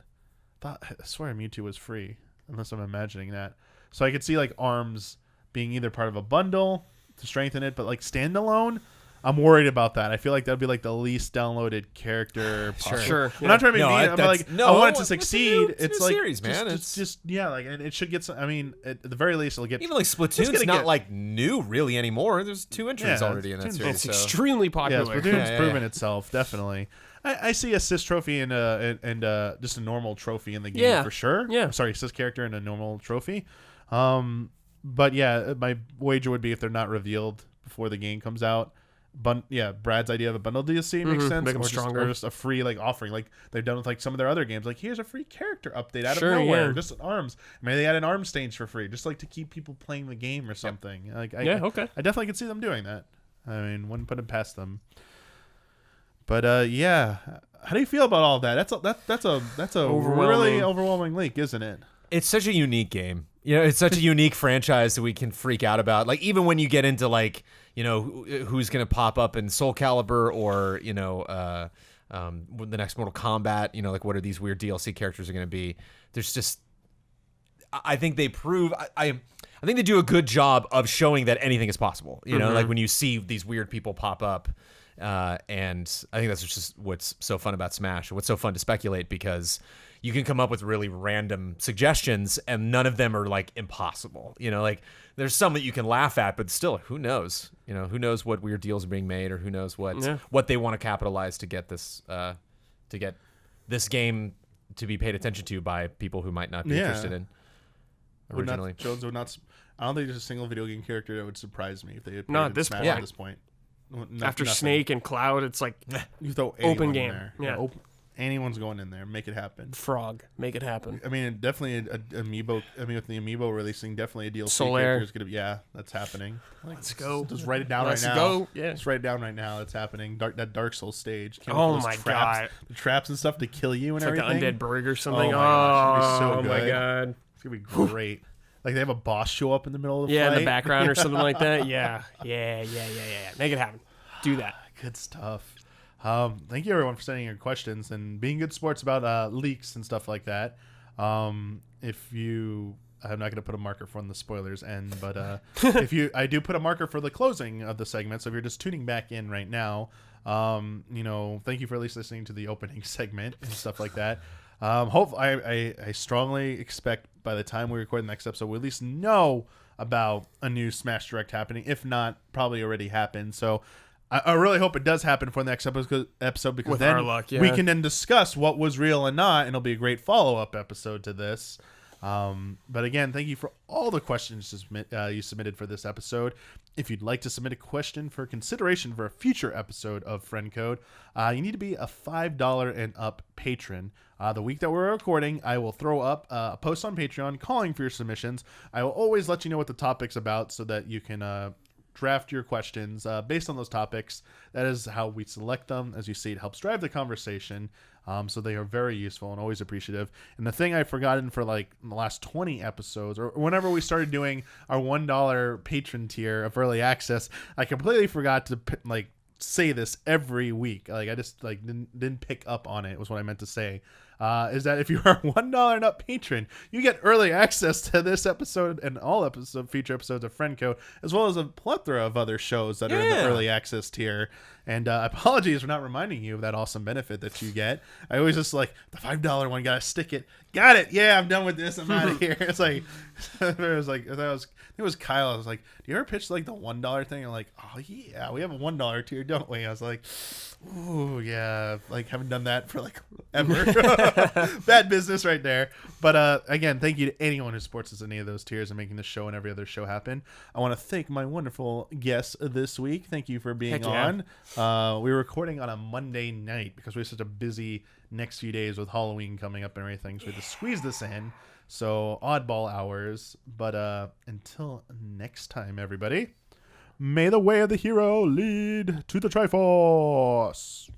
I swear Mewtwo was free, unless I'm imagining that. So I could see like ARMS being either part of a bundle to strengthen it, but like standalone, I'm worried about that. I feel like that'd be like the least downloaded character possible. Sure. I'm not trying to be No, mean. I'm that's- like, no, I want it to it's a succeed. new- it's a It's new like series, man. It's just yeah, like and it should get some. I mean, at the very least, it'll get Even like it's Splatoon's gonna not get- like new really anymore. There's 2 entries Yeah, already in that Splatoon's- series. It's So. extremely Yeah, popular. Splatoon's Yeah, proven yeah. itself definitely. I see assist trophy and just a normal trophy in the game Yeah. for sure. Yeah. Sorry, assist character and a normal trophy. But yeah, my wager would be if they're not revealed before the game comes out. Brad's idea of a bundle DLC makes sense, make 'em or stronger. just a free like offering, like they've done with like some of their other games. Like here's a free character update out Sure, of nowhere, yeah. just ARMS. Maybe they add an ARMS stage for free, just like to keep people playing the game or something. Like Okay. I definitely could see them doing that. I mean, wouldn't put it past them. But yeah, how do you feel about all that? That's a Overwhelming. really overwhelming leak, isn't it? It's such a unique game. It's such a unique franchise that we can freak out about. Like even when you get into like, who's going to pop up in Soul Calibur or, the next Mortal Kombat, like what are these weird DLC characters are going to be? There's just I think they prove I think they do a good job of showing that anything is possible. Like when you see these weird people pop up. And I think that's just what's so fun about Smash. What's so fun to speculate because you can come up with really random suggestions and none of them are like impossible. Like there's some that you can laugh at, but still, who knows? Who knows what weird deals are being made or who knows what they want to capitalize to get this game to be paid attention to by people who might not be interested in originally. I don't think there's a single video game character that would surprise me if they had Not created at this Smash point. at this point. After Nothing. Snake and Cloud, it's like You throw Open anyone in game. there. Yeah. Anyone's going in there. Make it happen. Frog. Make it happen. I mean, definitely an amiibo. I mean, with the amiibo releasing, definitely a DLC Solaire. character is gonna be. Yeah, that's happening. Let's go. Just write it down Let's right now. go. Yeah. Just write it down right now. It's happening. That Dark Souls stage. Can't Oh wait for my those traps, God. the traps and stuff to kill you and It's like everything. the Undead Brig or something. Oh my gosh, it'd be so my good. god. It's gonna be great. Like they have a boss show up in the middle of the Yeah, fight. in the background or something like that. Yeah. Make it happen. Do that. Good stuff. Thank you everyone for sending your questions and being good sports about leaks and stuff like that. I'm not going to put a marker from the spoilers end, but I do put a marker for the closing of the segment. So if you're just tuning back in right now, thank you for at least listening to the opening segment and stuff like that. I strongly expect by the time we record the next episode, we'll at least know about a new Smash Direct happening. If not, probably already happened. So I really hope it does happen for the next episode because With then our luck, yeah. we can then discuss what was real and not, and it'll be a great follow-up episode to this. But again, thank you for all the questions you submitted for this episode. If you'd like to submit a question for consideration for a future episode of Friend Code, you need to be a $5 and up patron. The week that we're recording, I will throw up a post on Patreon calling for your submissions. I will always let you know what the topic's about so that you can draft your questions based on those topics. That is how we select them. As you see, it helps drive the conversation. So they are very useful and always appreciative. And the thing I've forgotten for like the last 20 episodes, or whenever we started doing our $1 patron tier of early access, I completely forgot to say this every week. Like I just didn't pick up on it, was what I meant to say. Is that if you are $1 and up patron, you get early access to this episode and all future episodes of Friend Code, as well as a plethora of other shows that are in the early access tier. And apologies for not reminding you of that awesome benefit that you get. I always just the $5 one, gotta stick it. Got it. Yeah, I'm done with this. I'm out of here. It's like, it was Kyle. I was like, do you ever pitch the $1 thing? I'm like, oh yeah, we have a $1 tier, don't we? I was like, ooh yeah, haven't done that for ever. Bad business right there. But again, thank you to anyone who supports us in any of those tiers and making this show and every other show happen. I want to thank my wonderful guests this week. Thank you for being on. We were recording on a Monday night because we have such a busy next few days with Halloween coming up and everything, so we had to squeeze this in. So oddball hours. But until next time, everybody, may the way of the hero lead to the Triforce.